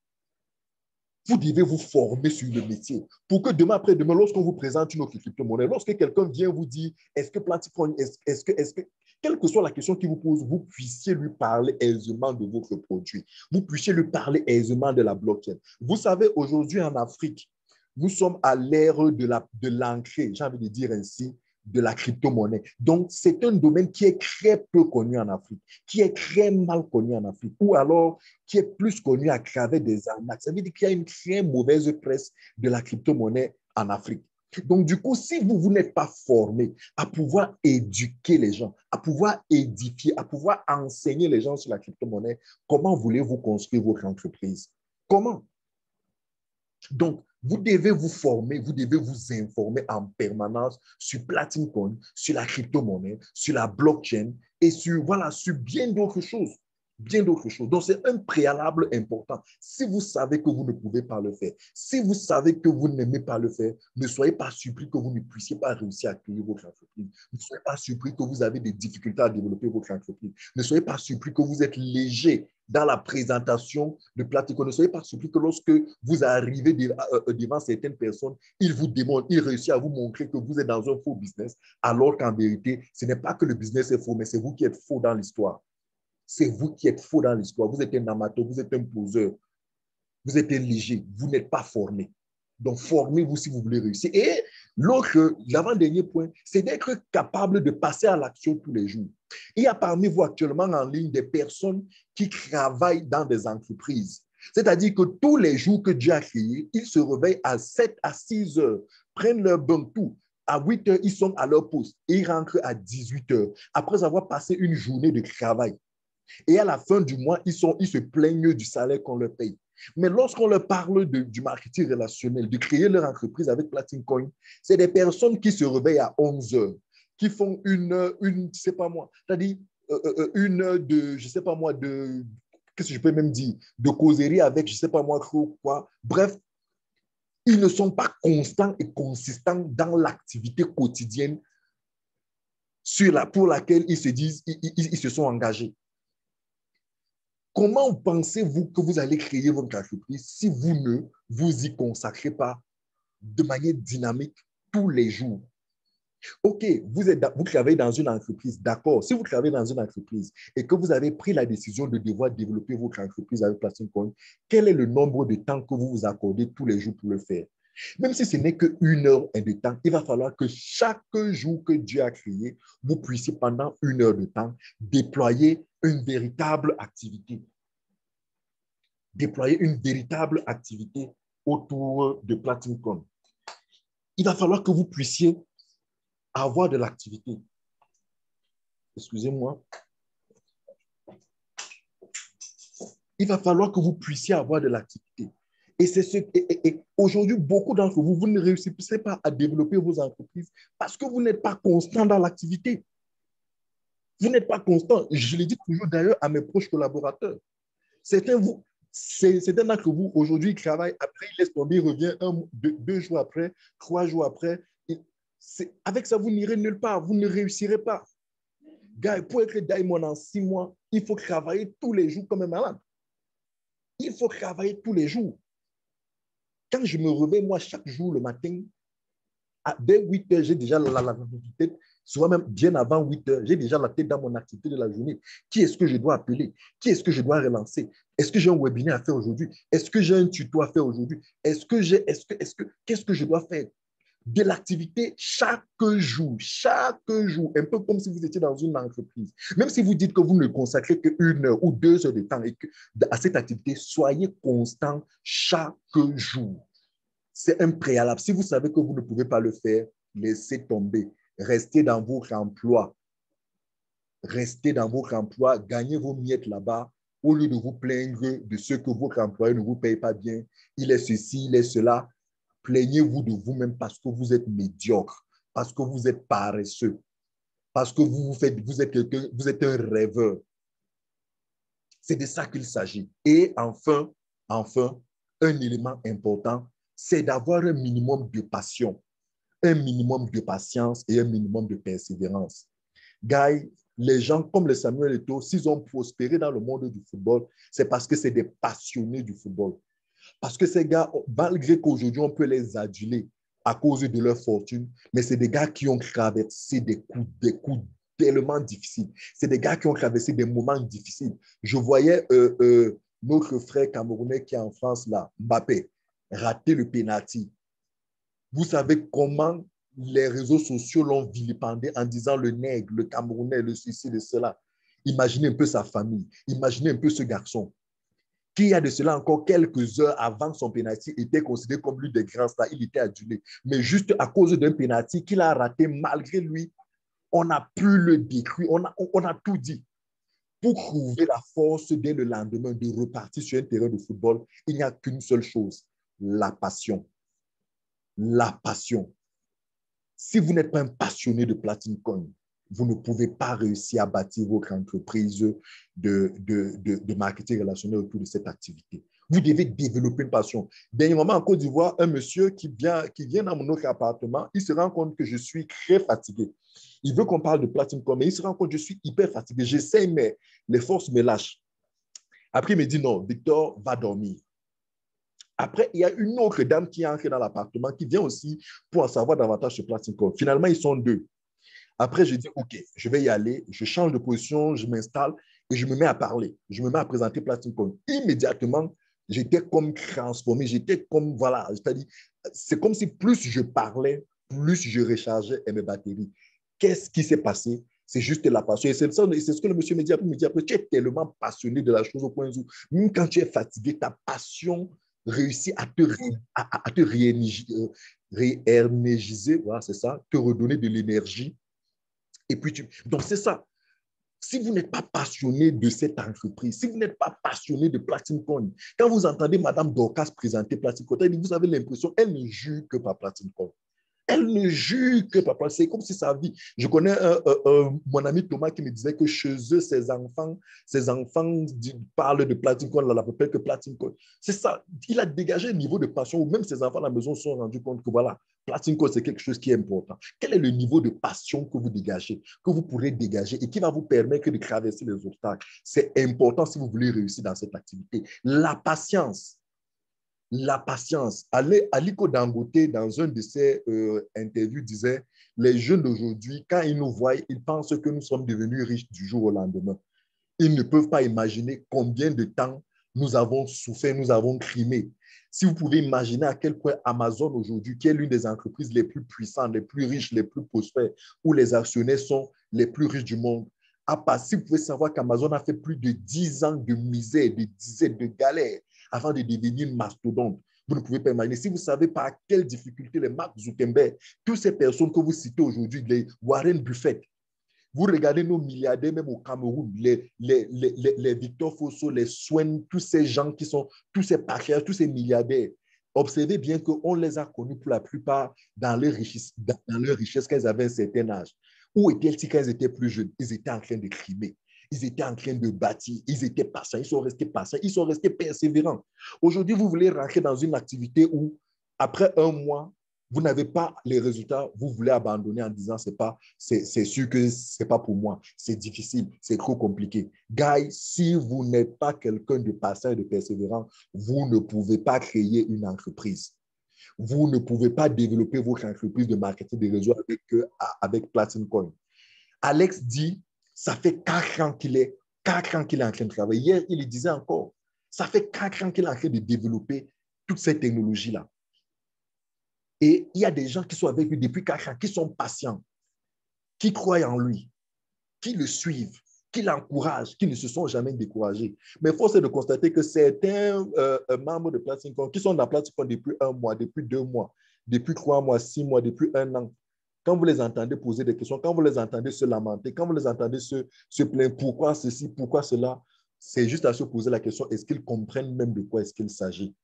Vous devez vous former sur le métier pour que demain après-demain, lorsqu'on vous présente une autre crypto-monnaie, lorsque quelqu'un vient vous dire est-ce que Platincoin, quelle que soit la question qu'il vous pose, vous puissiez lui parler aisément de votre produit. Vous puissiez lui parler aisément de la blockchain. Vous savez, aujourd'hui en Afrique, nous sommes à l'ère de l'entrée, j'ai envie de dire ainsi, de la crypto-monnaie. Donc, c'est un domaine qui est très peu connu en Afrique, qui est très mal connu en Afrique, ou alors qui est plus connu à travers des arnaques. Ça veut dire qu'il y a une très mauvaise presse de la crypto-monnaie en Afrique. Donc, du coup, si vous n'êtes pas formé à pouvoir éduquer les gens, à pouvoir édifier, à pouvoir enseigner les gens sur la crypto-monnaie, comment voulez-vous construire votre entreprise? Comment? Donc, vous devez vous former, vous devez vous informer en permanence sur Platincoin, sur la crypto-monnaie, sur la blockchain et sur, voilà, sur bien d'autres choses. Bien d'autres choses. Donc, c'est un préalable important. Si vous savez que vous ne pouvez pas le faire, si vous savez que vous n'aimez pas le faire, ne soyez pas surpris que vous ne puissiez pas réussir à créer votre entreprise. Ne soyez pas surpris que vous avez des difficultés à développer votre entreprise. Ne soyez pas surpris que vous êtes léger dans la présentation de Platincoin. Ne soyez pas surpris que lorsque vous arrivez devant certaines personnes, ils vous démontrent, ils réussissent à vous montrer que vous êtes dans un faux business, alors qu'en vérité, ce n'est pas que le business est faux, mais c'est vous qui êtes faux dans l'histoire. C'est vous qui êtes faux dans l'histoire. Vous êtes un amateur, vous êtes un poseur, vous êtes un léger, vous n'êtes pas formé. Donc, formez-vous si vous voulez réussir. Et l'avant-dernier point, c'est d'être capable de passer à l'action tous les jours. Il y a parmi vous actuellement en ligne des personnes qui travaillent dans des entreprises. C'est-à-dire que tous les jours que Dieu a créé, ils se réveillent à 7 à 6 heures, prennent leur bain tout. À 8 heures, ils sont à leur poste et ils rentrent à 18 heures après avoir passé une journée de travail. Et à la fin du mois, ils se plaignent du salaire qu'on leur paye. Mais lorsqu'on leur parle du marketing relationnel, de créer leur entreprise avec Platincoin, c'est des personnes qui se réveillent à 11 heures, qui font je sais pas moi, c'est-à-dire une heure de, je sais pas moi, qu'est-ce que je peux même dire, de causerie avec, je sais pas moi, quoi. Bref, ils ne sont pas constants et consistants dans l'activité quotidienne pour laquelle ils se disent, ils se sont engagés. Comment pensez-vous que vous allez créer votre entreprise si vous ne vous y consacrez pas de manière dynamique tous les jours? OK, vous travaillez dans une entreprise, d'accord. Si vous travaillez dans une entreprise et que vous avez pris la décision de devoir développer votre entreprise avec Platincoin, quel est le nombre de temps que vous vous accordez tous les jours pour le faire? Même si ce n'est qu'une heure de temps, il va falloir que chaque jour que Dieu a créé, vous puissiez pendant une heure de temps déployer une véritable activité. Déployer une véritable activité autour de Platincoin. Il va falloir que vous puissiez avoir de l'activité. Excusez-moi. Il va falloir que vous puissiez avoir de l'activité. Et aujourd'hui, beaucoup d'entre vous, vous ne réussissez pas à développer vos entreprises parce que vous n'êtes pas constant dans l'activité. Vous n'êtes pas constant. Je le dis toujours d'ailleurs à mes proches collaborateurs. Certains d'entre vous, aujourd'hui, ils travaillent, après, ils laissent tomber, ils reviennent deux jours après, 3 jours après. Avec ça, vous n'irez nulle part, vous ne réussirez pas. Gars, pour être diamond en 6 mois, il faut travailler tous les jours comme un malade. Il faut travailler tous les jours. Quand je me réveille, moi, chaque jour, le matin, dès 8 heures, j'ai déjà la tête, souvent même bien avant 8 heures, j'ai déjà la tête dans mon activité de la journée. Qui est-ce que je dois appeler? Qui est-ce que je dois relancer? Est-ce que j'ai un webinaire à faire aujourd'hui? Est-ce que j'ai un tuto à faire aujourd'hui? Qu'est-ce que je dois faire? De l'activité chaque jour, un peu comme si vous étiez dans une entreprise. Même si vous dites que vous ne consacrez qu'une heure ou 2 heures de temps à cette activité, soyez constant chaque jour. C'est un préalable. Si vous savez que vous ne pouvez pas le faire, laissez tomber. Restez dans votre emploi. Restez dans votre emploi, gagnez vos miettes là-bas, au lieu de vous plaindre de ce que votre employeur ne vous paye pas bien. Il est ceci, il est cela. Plaignez-vous de vous-même parce que vous êtes médiocre, parce que vous êtes paresseux, parce que vous êtes un rêveur. C'est de ça qu'il s'agit. Et enfin, un élément important, c'est d'avoir un minimum de passion. un minimum de patience et un minimum de persévérance. Guy, les gens comme le Samuel Eto'o, s'ils ont prospéré dans le monde du football, c'est parce que c'est des passionnés du football. Parce que ces gars, malgré qu'aujourd'hui on peut les aduler à cause de leur fortune, mais c'est des gars qui ont traversé des coups tellement difficiles. C'est des gars qui ont traversé des moments difficiles. Je voyais notre frère camerounais qui est en France, là, Mbappé, rater le pénalty. Vous savez comment les réseaux sociaux l'ont vilipendé en disant le nègre, le Camerounais, le suicide de cela. Imaginez un peu sa famille, imaginez un peu ce garçon qui, a de cela encore quelques heures avant son pénalty, était considéré comme l'un des grands stars. Il était adulé. Mais juste à cause d'un pénalty qu'il a raté malgré lui, on a pu le détruire. On a tout dit. Pour trouver la force dès le lendemain de repartir sur un terrain de football, il n'y a qu'une seule chose, la passion. La passion. Si vous n'êtes pas un passionné de Platine Coin, vous ne pouvez pas réussir à bâtir votre entreprise de marketing relationnel autour de cette activité. Vous devez développer une passion. Dernièrement, en Côte d'Ivoire, un monsieur qui vient dans mon autre appartement, il se rend compte que je suis très fatigué. Il veut qu'on parle de Platine Coin, mais il se rend compte que je suis hyper fatigué. J'essaie, mais les forces me lâchent. Après, il me dit non, Victor, va dormir. Après, il y a une autre dame qui est entrée dans l'appartement qui vient aussi pour en savoir davantage sur Platine Coin. Finalement, ils sont deux. Après, je dis, OK, je vais y aller, je change de position, je m'installe et je me mets à parler. Je me mets à présenter Platine Coin. Immédiatement, j'étais comme transformé, j'étais comme, voilà, c'est-à-dire, c'est comme si plus je parlais, plus je rechargeais mes batteries. Qu'est-ce qui s'est passé? C'est juste la passion. Et c'est ce que le monsieur me dit après. Il me dit après, tu es tellement passionné de la chose au point où, même quand tu es fatigué, ta passion réussit à te réénergiser, voilà, c'est ça, te redonner de l'énergie. Et puis, donc, c'est ça. Si vous n'êtes pas passionné de cette entreprise, si vous n'êtes pas passionné de Platine Coin, quand vous entendez Mme Dorcas présenter Platine Coin, vous avez l'impression qu'elle ne jure que par Platine Coin. Elle ne jure que papa. C'est comme si sa vie. Je connais mon ami Thomas qui me disait que chez eux, ses enfants parlent de Platine Coin, la appellent que Platine Coin. C'est ça. Il a dégagé un niveau de passion où même ses enfants à la maison se sont rendus compte que voilà, Platine Coin, c'est quelque chose qui est important. Quel est le niveau de passion que vous dégagez, que vous pourrez dégager et qui va vous permettre de traverser les obstacles? C'est important si vous voulez réussir dans cette activité. La patience. La patience. Aliko Dangote, dans un de ses interviews, disait, les jeunes d'aujourd'hui, quand ils nous voient, ils pensent que nous sommes devenus riches du jour au lendemain. Ils ne peuvent pas imaginer combien de temps nous avons souffert, nous avons crimé. Si vous pouvez imaginer à quel point Amazon aujourd'hui, qui est l'une des entreprises les plus puissantes, les plus riches, les plus prospères, où les actionnaires sont les plus riches du monde, si vous pouvez savoir qu'Amazon a fait plus de 10 ans de misère, de dizaines de galères avant de devenir une mastodonte. Vous ne pouvez pas imaginer. Si vous savez par quelles difficultés les Mark Zuckerberg, toutes ces personnes que vous citez aujourd'hui, les Warren Buffett, vous regardez nos milliardaires, même au Cameroun, les Victor Fosso, les Swen, tous ces gens qui sont, tous ces patriarches, tous ces milliardaires, observez bien qu'on les a connus pour la plupart dans leur richesse quand ils avaient un certain âge. Où étaient-ils quand ils étaient plus jeunes? Ils étaient en train de crimer. Ils étaient en train de bâtir. Ils étaient patients. Ils sont restés patients. Ils sont restés persévérants. Aujourd'hui, vous voulez rentrer dans une activité où, après un mois, vous n'avez pas les résultats, vous voulez abandonner en disant c'est sûr que c'est pas pour moi, c'est difficile, c'est trop compliqué. Guys, si vous n'êtes pas quelqu'un de patient et de persévérant, vous ne pouvez pas créer une entreprise. Vous ne pouvez pas développer votre entreprise de marketing de réseau avec Platine Coin. Alex dit, ça fait 4 ans qu'il est, 4 ans qu'il est en train de travailler. Hier, il disait encore, ça fait 4 ans qu'il est en train de développer toute cette technologie-là. Et il y a des gens qui sont avec lui depuis 4 ans, qui sont patients, qui croient en lui, qui le suivent, qui l'encouragent, qui ne se sont jamais découragés. Mais force est de constater que certains membres de Platine Coin qui sont dans Platine Coin depuis 1 mois, depuis 2 mois, depuis 3 mois, 6 mois, depuis 1 an, quand vous les entendez poser des questions, quand vous les entendez se lamenter, quand vous les entendez se plaindre, pourquoi ceci, pourquoi cela, c'est juste à se poser la question, est-ce qu'ils comprennent même de quoi est-ce qu'il s'agit?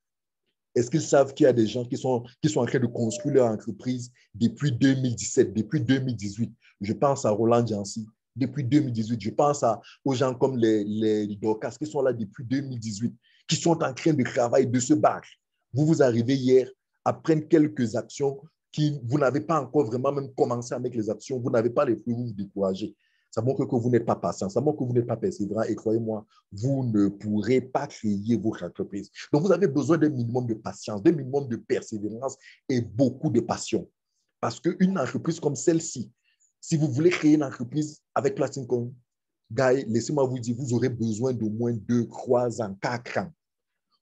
Est-ce qu'ils savent qu'il y a des gens qui sont en train de construire leur entreprise depuis 2017, depuis 2018? Je pense à Roland Jancy, depuis 2018. Je pense aux gens comme les Dorcas qui sont là depuis 2018, qui sont en train de travailler, de se battre. Vous arrivez hier à prendre quelques actions vous n'avez pas encore vraiment même commencé avec les actions, vous n'avez pas les fruits, vous vous découragez. Ça montre que vous n'êtes pas patient, ça montre que vous n'êtes pas persévérant et croyez-moi, vous ne pourrez pas créer votre entreprise. Donc, vous avez besoin d'un minimum de patience, d'un minimum de persévérance et beaucoup de passion. Parce qu'une entreprise comme celle-ci, si vous voulez créer une entreprise avec Platinum Coin, Guy, laissez-moi vous dire, vous aurez besoin d'au moins 2, 3 ans, 4 ans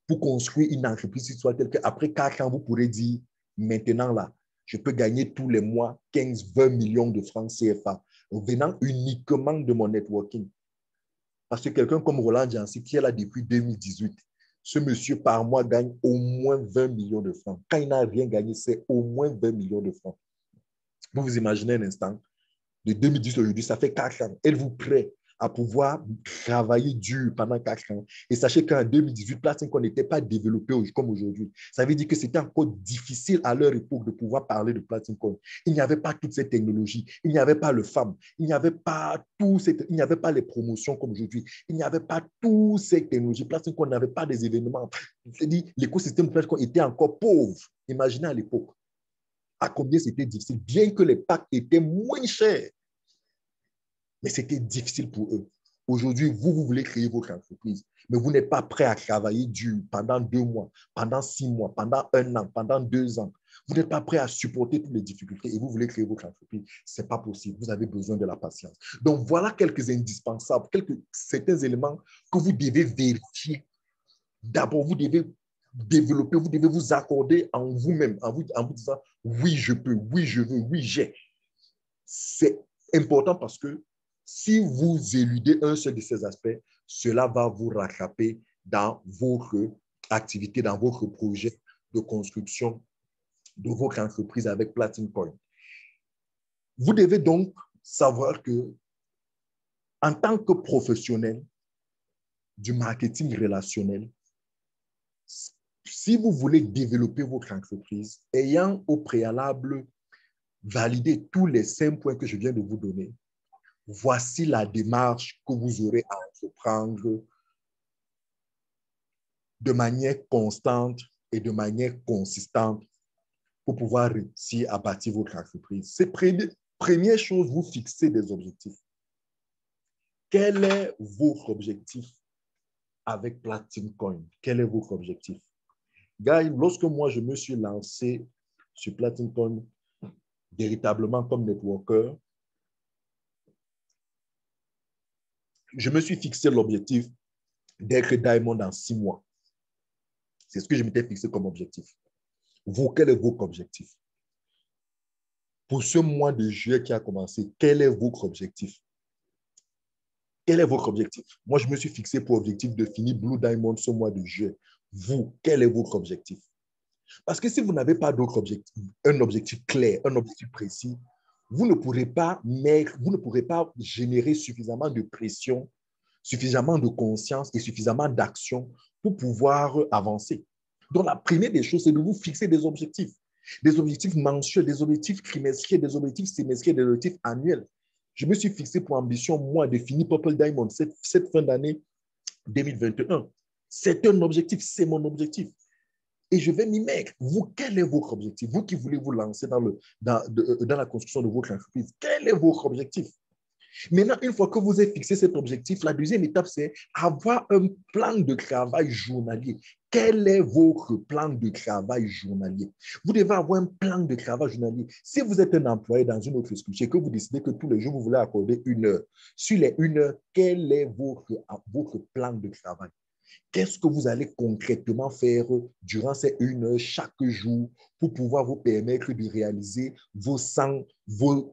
pour construire une entreprise qui soit telle qu'après 4 ans, vous pourrez dire, maintenant là, je peux gagner tous les mois 15, 20 millions de francs CFA venant uniquement de mon networking. Parce que quelqu'un comme Roland Jancy, qui est là depuis 2018, ce monsieur par mois gagne au moins 20 millions de francs. Quand il n'a rien gagné, c'est au moins 20 millions de francs. Vous vous imaginez un instant, de 2010 aujourd'hui, ça fait 4 ans. Êtes-vous prêt à pouvoir travailler dur pendant 4 ans? Et sachez qu'en 2018, Platinum n'était pas développé comme aujourd'hui. Ça veut dire que c'était encore difficile à leur époque de pouvoir parler de Platinum. Il n'y avait pas toutes ces technologies, il n'y avait pas le FAM, il n'y avait pas il n'y avait pas les promotions comme aujourd'hui, il n'y avait pas toutes ces technologies. Platinum n'avait pas des événements. C'est-à-dire l'écosystème de Platinum était encore pauvre. Imaginez à l'époque à combien c'était difficile, bien que les packs étaient moins chers. Mais c'était difficile pour eux. Aujourd'hui, vous voulez créer votre entreprise, mais vous n'êtes pas prêt à travailler dur pendant 2 mois, pendant 6 mois, pendant 1 an, pendant 2 ans. Vous n'êtes pas prêt à supporter toutes les difficultés et vous voulez créer votre entreprise. Ce n'est pas possible. Vous avez besoin de la patience. Donc, voilà quelques indispensables, certains éléments que vous devez vérifier. D'abord, vous devez développer, vous devez vous accorder en vous-même, en vous disant, oui, je peux, oui, je veux, oui, j'ai. C'est important parce que si vous éludez un seul de ces aspects, cela va vous rattraper dans votre activité, dans votre projet de construction de votre entreprise avec Platinum Point. Vous devez donc savoir que en tant que professionnel du marketing relationnel, si vous voulez développer votre entreprise, ayant au préalable validé tous les 5 points que je viens de vous donner, voici la démarche que vous aurez à entreprendre de manière constante et de manière consistante pour pouvoir réussir à bâtir votre entreprise. C'est première chose, vous fixez des objectifs. Quel est votre objectif avec Platinum Coin? Quel est votre objectif? Guy, lorsque moi je me suis lancé sur Platinum Coin véritablement comme networker, je me suis fixé l'objectif d'être Diamond en 6 mois. C'est ce que je m'étais fixé comme objectif. Vous, quel est votre objectif? Pour ce mois de juillet qui a commencé, quel est votre objectif? Quel est votre objectif? Moi, je me suis fixé pour objectif de finir Blue Diamond ce mois de juillet. Vous, quel est votre objectif? Parce que si vous n'avez pas d'autre objectif, un objectif clair, un objectif précis, vous ne pourrez pas générer suffisamment de pression, suffisamment de conscience et suffisamment d'action pour pouvoir avancer. Donc, la première des choses, c'est de vous fixer des objectifs mensuels, des objectifs trimestriels, des objectifs semestriels, des objectifs annuels. Je me suis fixé pour ambition, moi, de finir Purple Diamond cette fin d'année 2021. C'est un objectif, c'est mon objectif. Et je vais m'y mettre. Vous, quel est votre objectif? Vous qui voulez vous lancer dans la construction de votre entreprise, quel est votre objectif? Maintenant, une fois que vous avez fixé cet objectif, la deuxième étape, c'est avoir un plan de travail journalier. Quel est votre plan de travail journalier? Vous devez avoir un plan de travail journalier. Si vous êtes un employé dans une autre structure et que vous décidez que tous les jours, vous voulez accorder 1 heure, sur les 1 heure, quel est votre plan de travail? Qu'est-ce que vous allez concrètement faire durant ces 1 heure chaque jour pour pouvoir vous permettre de réaliser vos 100, vos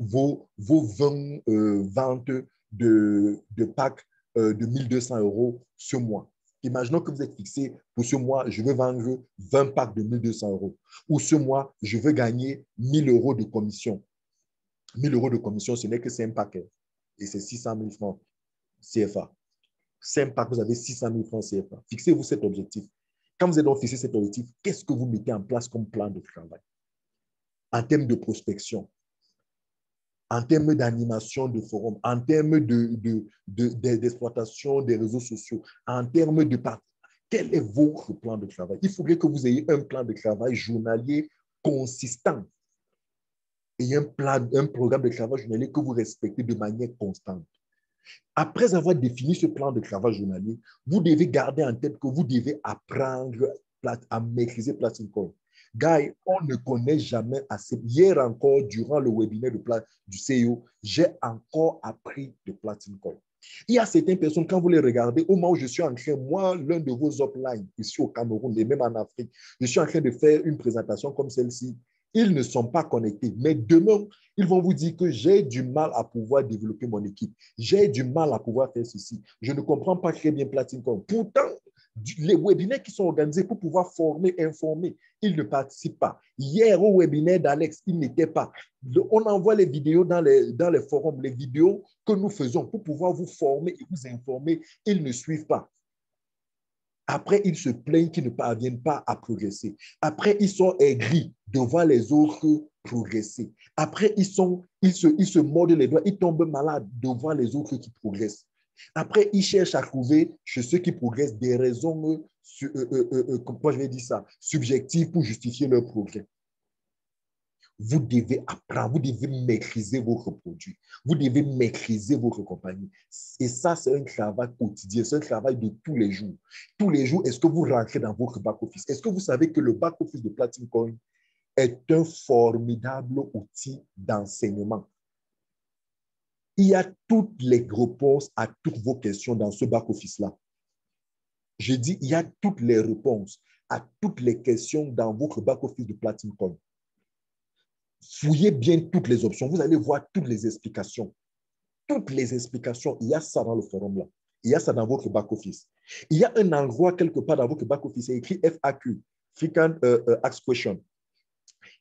20 ventes de packs de 1200 euros ce mois? Imaginons que vous êtes fixé pour ce mois, je veux vendre 20 packs de 1200 euros. Ou ce mois, je veux gagner 1000 euros de commission. 1000 euros de commission, ce n'est que 5 packs. Et c'est 600 000 francs CFA. 5 packs, vous avez 600 000 francs CFA. Fixez-vous cet objectif. Quand vous avez donc fixé cet objectif, qu'est-ce que vous mettez en place comme plan de travail? En termes de prospection, en termes d'animation de forum, en termes d'exploitation des réseaux sociaux, en termes de partie. Quel est votre plan de travail? Il faudrait que vous ayez un plan de travail journalier consistant. et un programme de travail journalier que vous respectez de manière constante. Après avoir défini ce plan de travail journalier, vous devez garder en tête que vous devez apprendre à maîtriser Platine Core. Guy, on ne connaît jamais assez. Hier encore, durant le webinaire du CEO, j'ai encore appris de Platine Core. Il y a certaines personnes, quand vous les regardez, au moment où je suis en train, moi, l'un de vos uplines, ici au Cameroun et même en Afrique, je suis en train de faire une présentation comme celle-ci. Ils ne sont pas connectés. Mais demain, ils vont vous dire que j'ai du mal à pouvoir développer mon équipe. J'ai du mal à pouvoir faire ceci. Je ne comprends pas très bien Platine Core. Pourtant, les webinaires qui sont organisés pour pouvoir former, informer, ils ne participent pas. Hier, au webinaire d'Alex, ils n'étaient pas. On envoie les vidéos dans les forums, les vidéos que nous faisons pour pouvoir vous former et vous informer. Ils ne suivent pas. Après, ils se plaignent qu'ils ne parviennent pas à progresser. Après, ils sont aigris de voir les autres progresser. Après, ils se mordent les doigts, ils tombent malades de voir les autres qui progressent. Après, ils cherchent à trouver chez ceux qui progressent des raisons, comment je vais dire ça, subjectives pour justifier leur progrès. Vous devez apprendre, vous devez maîtriser votre produit, vous devez maîtriser votre compagnie. Et ça, c'est un travail quotidien, c'est un travail de tous les jours. Tous les jours, est-ce que vous rentrez dans votre back-office? Est-ce que vous savez que le back-office de Platine Coin est un formidable outil d'enseignement? Il y a toutes les réponses à toutes vos questions dans ce back-office-là. Je dis, il y a toutes les réponses à toutes les questions dans votre back-office de Platine Coin. Fouillez bien toutes les options. Vous allez voir toutes les explications. Toutes les explications, il y a ça dans le forum-là. Il y a ça dans votre back-office. Il y a un endroit quelque part dans votre back-office, c'est écrit FAQ, Frequent Ask Question.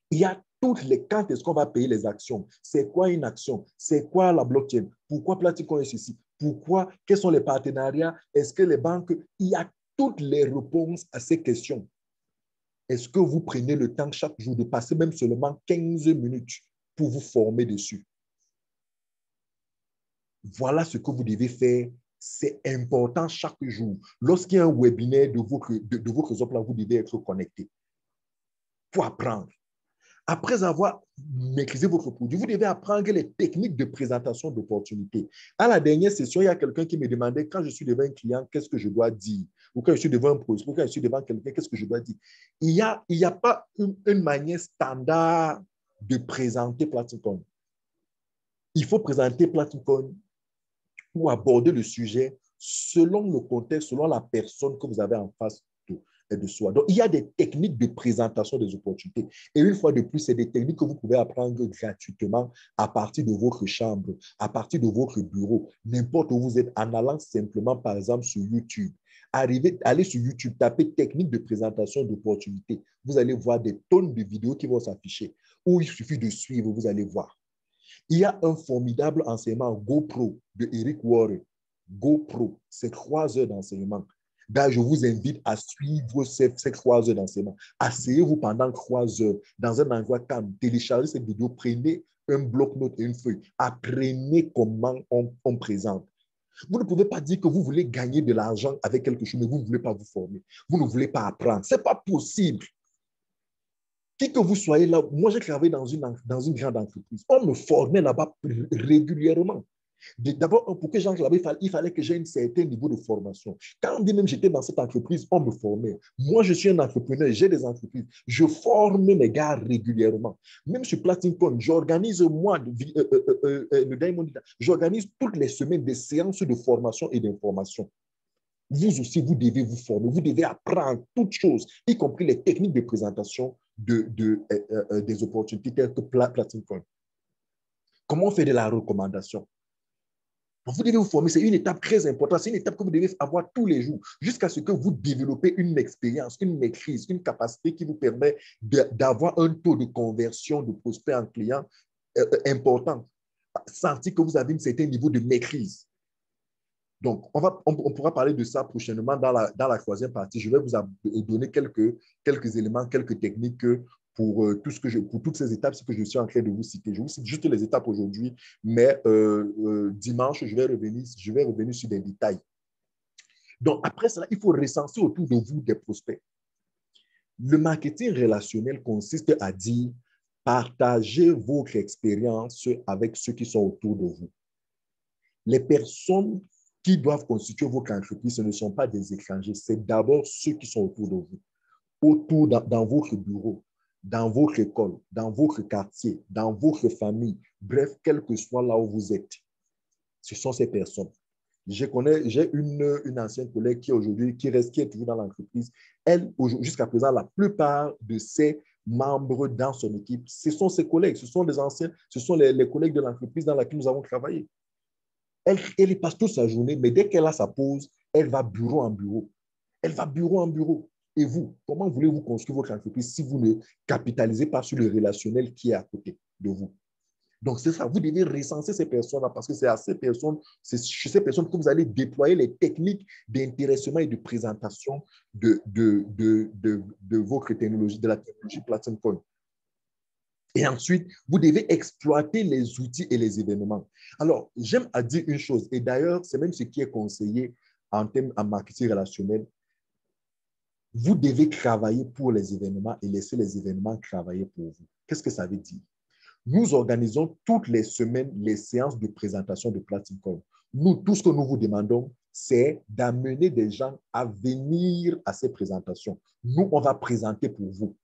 Il y a toutes les... Quand est-ce qu'on va payer les actions? C'est quoi une action? C'est quoi la blockchain? Pourquoi Platicon est ceci? Pourquoi? Quels sont les partenariats? Est-ce que les banques... Il y a toutes les réponses à ces questions. Est-ce que vous prenez le temps chaque jour de passer même seulement 15 minutes pour vous former dessus? Voilà ce que vous devez faire. C'est important chaque jour. Lorsqu'il y a un webinaire de votre réseau, vous devez être connecté pour apprendre. Après avoir maîtrisé votre produit, vous devez apprendre les techniques de présentation d'opportunités. À la dernière session, il y a quelqu'un qui me demandait quand je suis devant un client, qu'est-ce que je dois dire? Ou quand je suis devant un prospect, ou quand je suis devant quelqu'un, qu'est-ce que je dois dire? Il n'y a pas une manière standard de présenter Platinum. Il faut présenter Platinum ou aborder le sujet selon le contexte, selon la personne que vous avez en face de soi. Donc, il y a des techniques de présentation des opportunités. Et une fois de plus, c'est des techniques que vous pouvez apprendre gratuitement à partir de votre chambre, à partir de votre bureau, n'importe où vous êtes, en allant simplement, par exemple, sur YouTube. Allez sur YouTube, tapez technique de présentation d'opportunités. Vous allez voir des tonnes de vidéos qui vont s'afficher. Ou il suffit de suivre, vous allez voir. Il y a un formidable enseignement GoPro de Eric Warren. GoPro, c'est 3 heures d'enseignement. Là, je vous invite à suivre ces 3 heures d'enseignement. Asseyez-vous pendant 3 heures dans un endroit calme. Téléchargez cette vidéo, prenez un bloc-notes et une feuille. Apprenez comment on présente. Vous ne pouvez pas dire que vous voulez gagner de l'argent avec quelque chose, mais vous ne voulez pas vous former. Vous ne voulez pas apprendre. Ce n'est pas possible. Qui que vous soyez là, moi j'ai travaillé dans une grande entreprise. On me formait là-bas régulièrement. D'abord, pour que j'entre là-bas, il fallait que j'ai un certain niveau de formation. Quand même j'étais dans cette entreprise, on me formait. Moi, je suis un entrepreneur, j'ai des entreprises. Je forme mes gars régulièrement. Même sur Platinum, j'organise moi, le Diamond, j'organise toutes les semaines des séances de formation et d'information. Vous aussi, vous devez vous former, vous devez apprendre toutes choses, y compris les techniques de présentation des opportunités telles que Platinum. Comment faire de la recommandation? Vous devez vous former, c'est une étape très importante, c'est une étape que vous devez avoir tous les jours jusqu'à ce que vous développez une expérience, une maîtrise, une capacité qui vous permet d'avoir un taux de conversion de prospects en clients important. Sentir que vous avez un certain niveau de maîtrise. Donc, on pourra parler de ça prochainement dans la troisième partie. Je vais vous donner quelques éléments, quelques techniques pour toutes ces étapes que je suis en train de vous citer. Je vous cite juste les étapes aujourd'hui, mais dimanche, je vais revenir sur des détails. Donc, après cela, il faut recenser autour de vous des prospects. Le marketing relationnel consiste à dire Partagez votre expérience avec ceux qui sont autour de vous. Les personnes qui doivent constituer votre entreprise, ce ne sont pas des étrangers, c'est d'abord ceux qui sont autour de vous, autour dans votre bureau, dans votre école, dans votre quartier, dans votre famille, bref, quel que soit là où vous êtes. Ce sont ces personnes. J'ai une ancienne collègue qui aujourd'hui, qui est toujours dans l'entreprise. Elle, jusqu'à présent, la plupart de ses membres dans son équipe, ce sont ses collègues, ce sont les anciens, ce sont les collègues de l'entreprise dans laquelle nous avons travaillé. Elle y passe toute sa journée, mais dès qu'elle a sa pause, elle va bureau en bureau. Elle va bureau en bureau. Et vous, comment voulez-vous construire votre entreprise si vous ne capitalisez pas sur le relationnel qui est à côté de vous? Donc, c'est ça, vous devez recenser ces personnes-là parce que c'est à ces personnes, c'est chez ces personnes que vous allez déployer les techniques d'intéressement et de présentation de votre technologie, de la technologie Platinum Coin. Et ensuite, vous devez exploiter les outils et les événements. Alors, j'aime à dire une chose, et d'ailleurs, c'est même ce qui est conseillé en termes en marketing relationnel. Vous devez travailler pour les événements et laisser les événements travailler pour vous. Qu'est-ce que ça veut dire? Nous organisons toutes les semaines les séances de présentation de Platinum Coin. Nous, tout ce que nous vous demandons, c'est d'amener des gens à venir à ces présentations. Nous, on va présenter pour vous.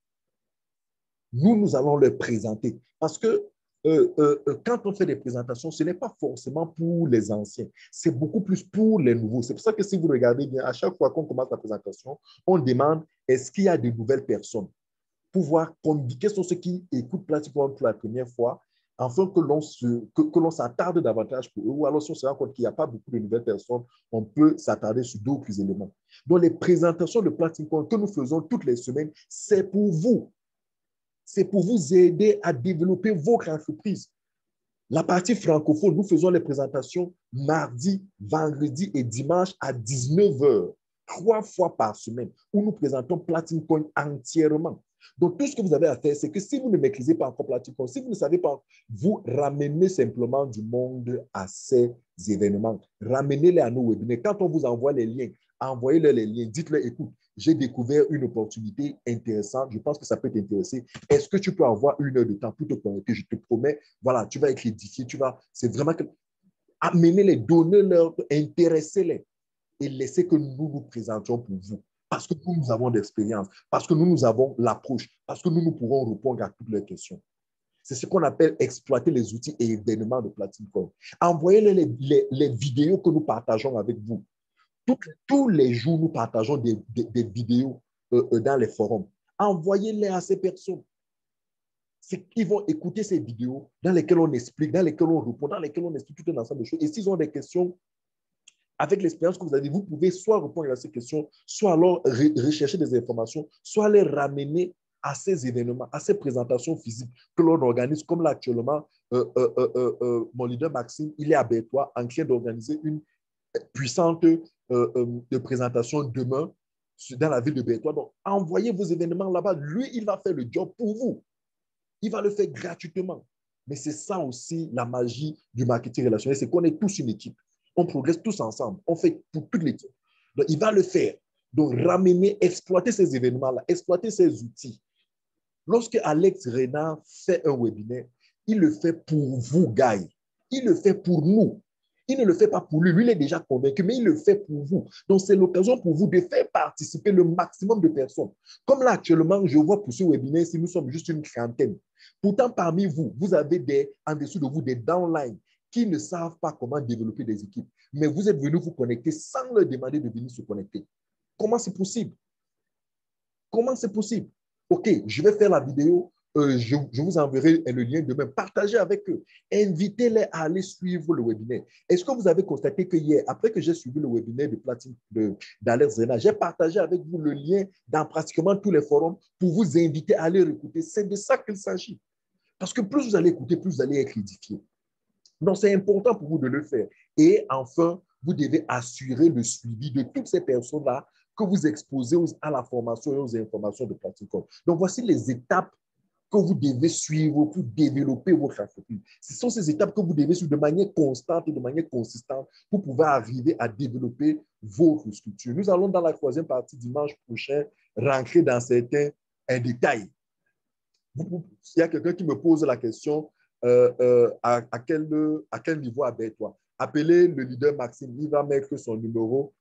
Nous allons leur présenter. Parce que quand on fait des présentations, ce n'est pas forcément pour les anciens, c'est beaucoup plus pour les nouveaux. C'est pour ça que si vous regardez bien, à chaque fois qu'on commence la présentation, on demande est-ce qu'il y a de nouvelles personnes pour voir quels sont ceux qui écoutent Platinum pour la première fois, afin que l'on s'attarde davantage pour eux. Ou alors, si on se rend compte qu'il n'y a pas beaucoup de nouvelles personnes, on peut s'attarder sur d'autres éléments. Donc, les présentations de Platinum que nous faisons toutes les semaines, c'est pour vous. C'est pour vous aider à développer votre entreprise. La partie francophone, nous faisons les présentations mardi, vendredi et dimanche à 19h, 3 fois par semaine, où nous présentons Platinum Coin entièrement. Donc, tout ce que vous avez à faire, c'est que si vous ne maîtrisez pas encore Platinum Coin, si vous ne savez pas, vous ramenez simplement du monde à ces événements. Ramenez-les à nos webinaires. Quand on vous envoie les liens, envoyez-leur les liens. Dites-leur, écoute, j'ai découvert une opportunité intéressante. Je pense que ça peut t'intéresser. Est-ce que tu peux avoir 1 heure de temps pour te connecter? Je te promets, voilà, tu vas être édifié. C'est vraiment que amenez-les, donnez-leur, intéressez-les et laissez que nous nous présentions pour vous. Parce que nous avons d'expérience, parce que nous avons l'approche, parce que nous pourrons répondre à toutes les questions. C'est ce qu'on appelle exploiter les outils et événements de Platinum Coin. Envoyez-les les vidéos que nous partageons avec vous. Tous les jours, nous partageons des vidéos dans les forums. Envoyez-les à ces personnes. C'est qu'ils vont écouter ces vidéos dans lesquelles on explique, dans lesquelles on répond, dans lesquelles on explique tout un ensemble de choses. Et s'ils ont des questions, avec l'expérience que vous avez, vous pouvez soit répondre à ces questions, soit alors rechercher des informations, soit les ramener à ces événements, à ces présentations physiques que l'on organise, comme là actuellement, mon leader Maxime, il est à Bertois en train d'organiser une puissante de présentation demain dans la ville de Bertois. Donc, envoyez vos événements là-bas. Lui, il va faire le job pour vous. Il va le faire gratuitement. Mais c'est ça aussi la magie du marketing relationnel, c'est qu'on est tous une équipe. On progresse tous ensemble. On fait pour toute l'équipe. Donc, il va le faire. Donc, ramener, exploiter ces événements-là, exploiter ces outils. Lorsque Alex Renard fait un webinaire, il le fait pour vous, Guy. Il le fait pour nous. Il ne le fait pas pour lui. Lui, il est déjà convaincu, mais il le fait pour vous. Donc, c'est l'occasion pour vous de faire participer le maximum de personnes. Comme là, actuellement, je vois pour ce webinaire, si nous sommes juste une trentaine. Pourtant, parmi vous, vous avez en dessous de vous des downlines qui ne savent pas comment développer des équipes. Mais vous êtes venus vous connecter sans leur demander de venir se connecter. Comment c'est possible? Comment c'est possible? OK, je vais faire la vidéo. Je vous enverrai le lien demain. Partagez avec eux. Invitez-les à aller suivre le webinaire. Est-ce que vous avez constaté que hier, après que j'ai suivi le webinaire d'Alex Zena, j'ai partagé avec vous le lien dans pratiquement tous les forums pour vous inviter à aller écouter. C'est de ça qu'il s'agit. Parce que plus vous allez écouter, plus vous allez être édifié. Donc, c'est important pour vous de le faire. Et enfin, vous devez assurer le suivi de toutes ces personnes-là que vous exposez à la formation et aux informations de Platinum. Donc, voici les étapes que vous devez suivre pour développer votre entreprise. Ce sont ces étapes que vous devez suivre de manière constante et de manière consistante pour pouvoir arriver à développer votre structure. Nous allons dans la troisième partie dimanche prochain rentrer dans certains détails. S'il y a quelqu'un qui me pose la question, à quel niveau abaisse-toi? Appelez le leader Maxime, il va mettre son numéro.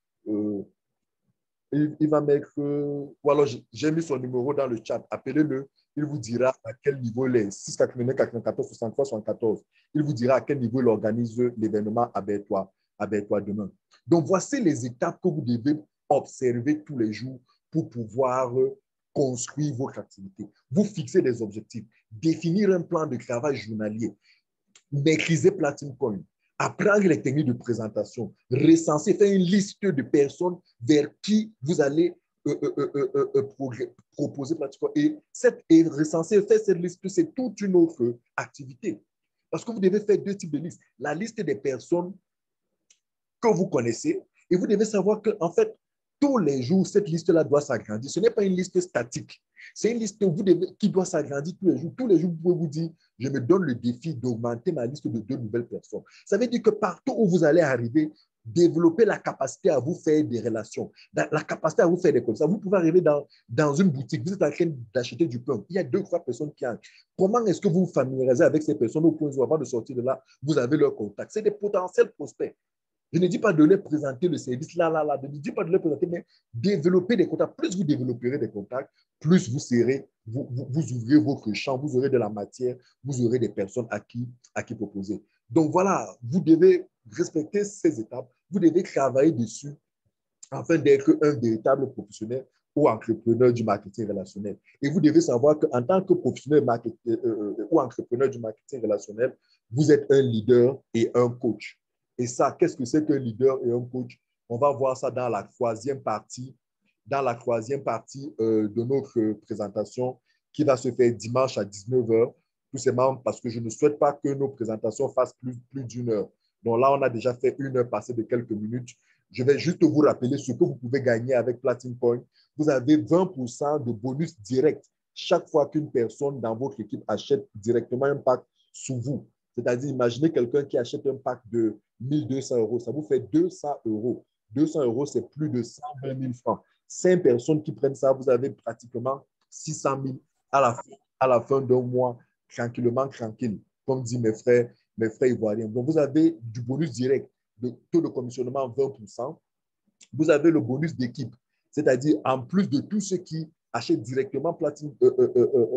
Il va mettre, ou alors j'ai mis son numéro dans le chat, appelez-le, il vous dira à quel niveau il est, 689, 94, 63, 74. Il vous dira à quel niveau il organise l'événement abaisse-toi demain. Donc, voici les étapes que vous devez observer tous les jours pour pouvoir construire votre activité. Vous fixez des objectifs, définir un plan de travail journalier, maîtriser Platinum Coin, apprendre les techniques de présentation, recenser, faire une liste de personnes vers qui vous allez proposer Platinum Coin. Et recenser, faire cette liste, c'est toute une autre activité. Parce que vous devez faire deux types de listes. La liste des personnes que vous connaissez et vous devez savoir qu'en fait, tous les jours, cette liste-là doit s'agrandir. Ce n'est pas une liste statique. C'est une liste qui doit s'agrandir tous les jours. Tous les jours, vous pouvez vous dire, je me donne le défi d'augmenter ma liste de 2 nouvelles personnes. Ça veut dire que partout où vous allez arriver, développer la capacité à vous faire des relations, la capacité à vous faire des connaissances. Vous pouvez arriver dans une boutique, vous êtes en train d'acheter du pain. Il y a 2 ou 3 personnes qui entrent. Comment est-ce que vous vous familiarisez avec ces personnes au point où, avant de sortir de là, vous avez leur contact? C'est des potentiels prospects. Je ne dis pas de leur présenter le service là. Je ne dis pas de leur présenter, mais développer des contacts. Plus vous développerez des contacts, plus vous ouvrez votre champ, vous aurez de la matière, vous aurez des personnes à qui proposer. Donc voilà, vous devez respecter ces étapes, vous devez travailler dessus afin d'être un véritable professionnel ou entrepreneur du marketing relationnel. Et vous devez savoir qu'en tant que professionnel ou entrepreneur du marketing relationnel, vous êtes un leader et un coach. Et ça, qu'est-ce que c'est qu'un leader et un coach? On va voir ça dans la troisième partie, de notre présentation qui va se faire dimanche à 19h, tout simplement parce que je ne souhaite pas que nos présentations fassent plus d'une heure. Donc là, on a déjà fait 1 heure passée de quelques minutes. Je vais juste vous rappeler ce que vous pouvez gagner avec Platinum Point. Vous avez 20% de bonus direct chaque fois qu'une personne dans votre équipe achète directement un pack sous vous. C'est-à-dire, imaginez quelqu'un qui achète un pack de 1200 euros, ça vous fait 200 euros. 200 euros, c'est plus de 120 000 francs. 5 personnes qui prennent ça, vous avez pratiquement 600 000 à la fin d'un mois, tranquillement, tranquille, comme dit mes frères ivoiriens. Donc, vous avez du bonus direct, de taux de commissionnement 20%. Vous avez le bonus d'équipe, c'est-à-dire en plus de tous ceux qui achètent directement Platine,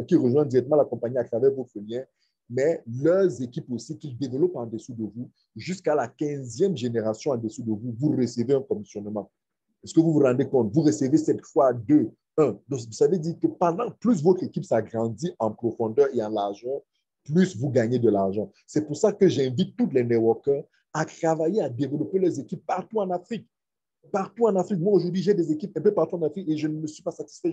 qui rejoignent directement la compagnie à travers votre lien, mais leurs équipes aussi qu'ils développent en dessous de vous, jusqu'à la 15e génération en dessous de vous, vous recevez un commissionnement. Est-ce que vous vous rendez compte? Vous recevez 7 fois 2, 1. Donc, ça veut dire que pendant plus votre équipe s'agrandit en profondeur et en largeur, plus vous gagnez de l'argent. C'est pour ça que j'invite tous les networkers à travailler, à développer les équipes partout en Afrique. Partout en Afrique. Moi, aujourd'hui, j'ai des équipes un peu partout en Afrique et je ne me suis pas satisfait.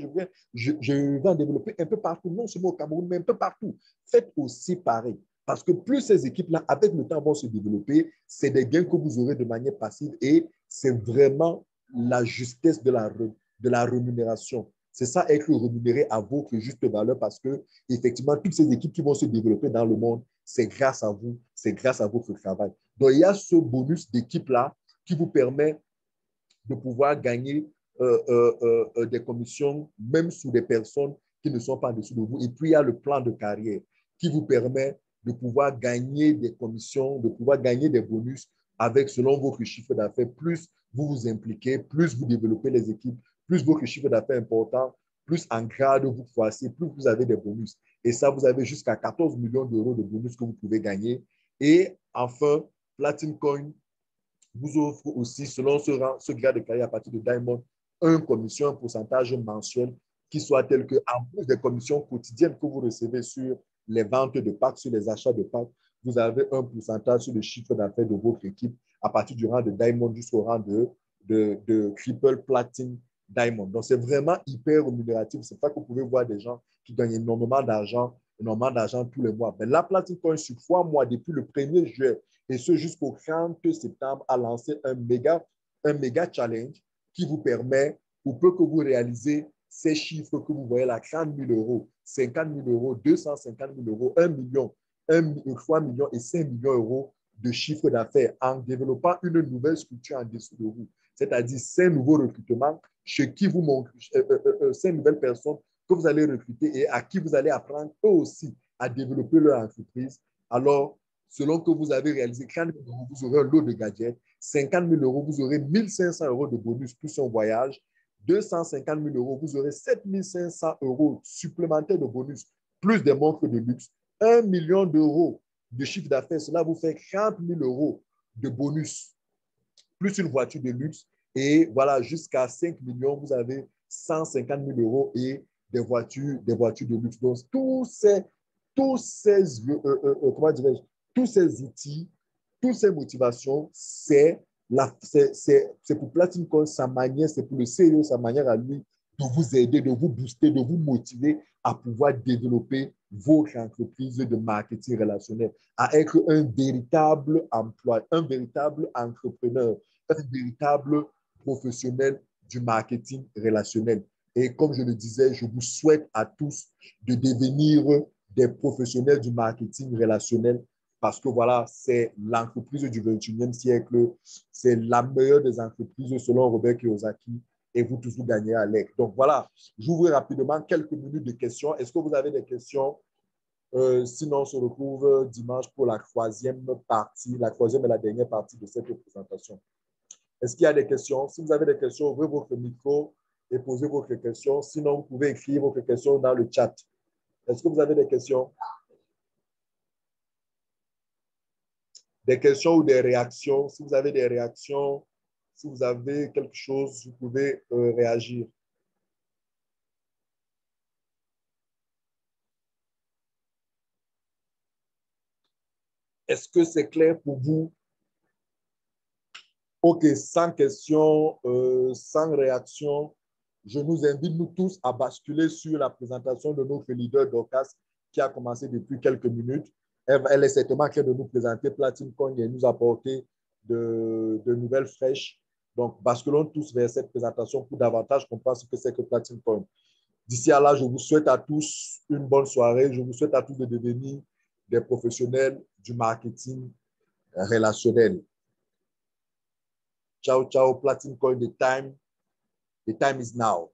Je vais en développer un peu partout, non seulement au Cameroun, mais un peu partout. Faites aussi pareil. Parce que plus ces équipes-là, avec le temps, vont se développer, c'est des gains que vous aurez de manière passive et c'est vraiment la justesse de la rémunération. C'est ça, être rémunéré à votre juste valeur parce que, effectivement, toutes ces équipes qui vont se développer dans le monde, c'est grâce à vous, c'est grâce à votre travail. Donc, il y a ce bonus d'équipe-là qui vous permet de pouvoir gagner des commissions, même sous des personnes qui ne sont pas en dessous de vous. Et puis, il y a le plan de carrière qui vous permet de pouvoir gagner des commissions, de pouvoir gagner des bonus avec, selon votre chiffre d'affaires. Plus vous vous impliquez, plus vous développez les équipes, plus votre chiffre d'affaires est important, plus en grade vous croissez, plus vous avez des bonus. Et ça, vous avez jusqu'à 14 millions d'euros de bonus que vous pouvez gagner. Et enfin, Platinum Coin vous offre aussi, selon ce grade de carrière à partir de Diamond, une commission, un pourcentage mensuel qui soit tel que, en plus des commissions quotidiennes que vous recevez sur les ventes de packs, sur les achats de packs, vous avez un pourcentage sur le chiffre d'affaires de votre équipe à partir du rang de Diamond jusqu'au rang de Triple Platinum Diamond. Donc, c'est vraiment hyper rémunératif. C'est pas que vous pouvez voir des gens qui gagnent énormément d'argent tous les mois. Mais la Platinum Coin, sur 3 mois, depuis le 1er juillet, et ce jusqu'au 30 septembre, a lancé un méga challenge qui vous permet, pour peu que vous réalisez ces chiffres que vous voyez là, 30 000 euros, 50 000 euros, 250 000 euros, 1 million, 3 millions et 5 millions d'euros de chiffre d'affaires en développant une nouvelle structure en dessous de vous, c'est-à-dire 5 nouveaux recrutements chez qui vous montrent, 5 nouvelles personnes que vous allez recruter et à qui vous allez apprendre eux aussi à développer leur entreprise, alors, selon que vous avez réalisé 30 000 euros, vous aurez un lot de gadgets. 50 000 euros, vous aurez 1 500 euros de bonus plus un voyage. 250 000 euros, vous aurez 7 500 euros supplémentaires de bonus plus des montres de luxe. 1 million d'euros de chiffre d'affaires, cela vous fait 30 000 euros de bonus plus une voiture de luxe. Et voilà, jusqu'à 5 millions, vous avez 150 000 euros et des voitures de luxe. Donc, comment dirais-je, tous ces outils, toutes ces motivations, c'est pour Platinum Coin, sa manière, c'est pour le CEO, sa manière à lui de vous aider, de vous booster, de vous motiver à pouvoir développer votre entreprise de marketing relationnel, à être un véritable emploi, un véritable entrepreneur, un véritable professionnel du marketing relationnel. Et comme je le disais, je vous souhaite à tous de devenir des professionnels du marketing relationnel parce que voilà, c'est l'entreprise du 21e siècle, c'est la meilleure des entreprises selon Robert Kiyosaki et vous tous vous gagnez à l'EC. Donc voilà, j'ouvre rapidement quelques minutes de questions. Est-ce que vous avez des questions? Sinon, on se retrouve dimanche pour la troisième partie, la troisième et la dernière partie de cette présentation. Est-ce qu'il y a des questions? Si vous avez des questions, ouvrez votre micro et posez votre question. Sinon, vous pouvez écrire votre question dans le chat. Est-ce que vous avez des questions? Des questions ou des réactions? Si vous avez des réactions, si vous avez quelque chose, vous pouvez réagir. Est-ce que c'est clair pour vous? OK, sans question, sans réaction, je nous invite, nous tous, à basculer sur la présentation de notre leader Dorcas qui a commencé depuis quelques minutes. Elle est certainement en train de nous présenter Platinum Coin et nous apporter de nouvelles fraîches. Donc, basculons tous vers cette présentation pour davantage comprendre ce que c'est que Platinum Coin. D'ici à là, je vous souhaite à tous une bonne soirée. Je vous souhaite à tous de devenir des professionnels du marketing relationnel. Ciao, ciao, Platinum Coin, the time is now.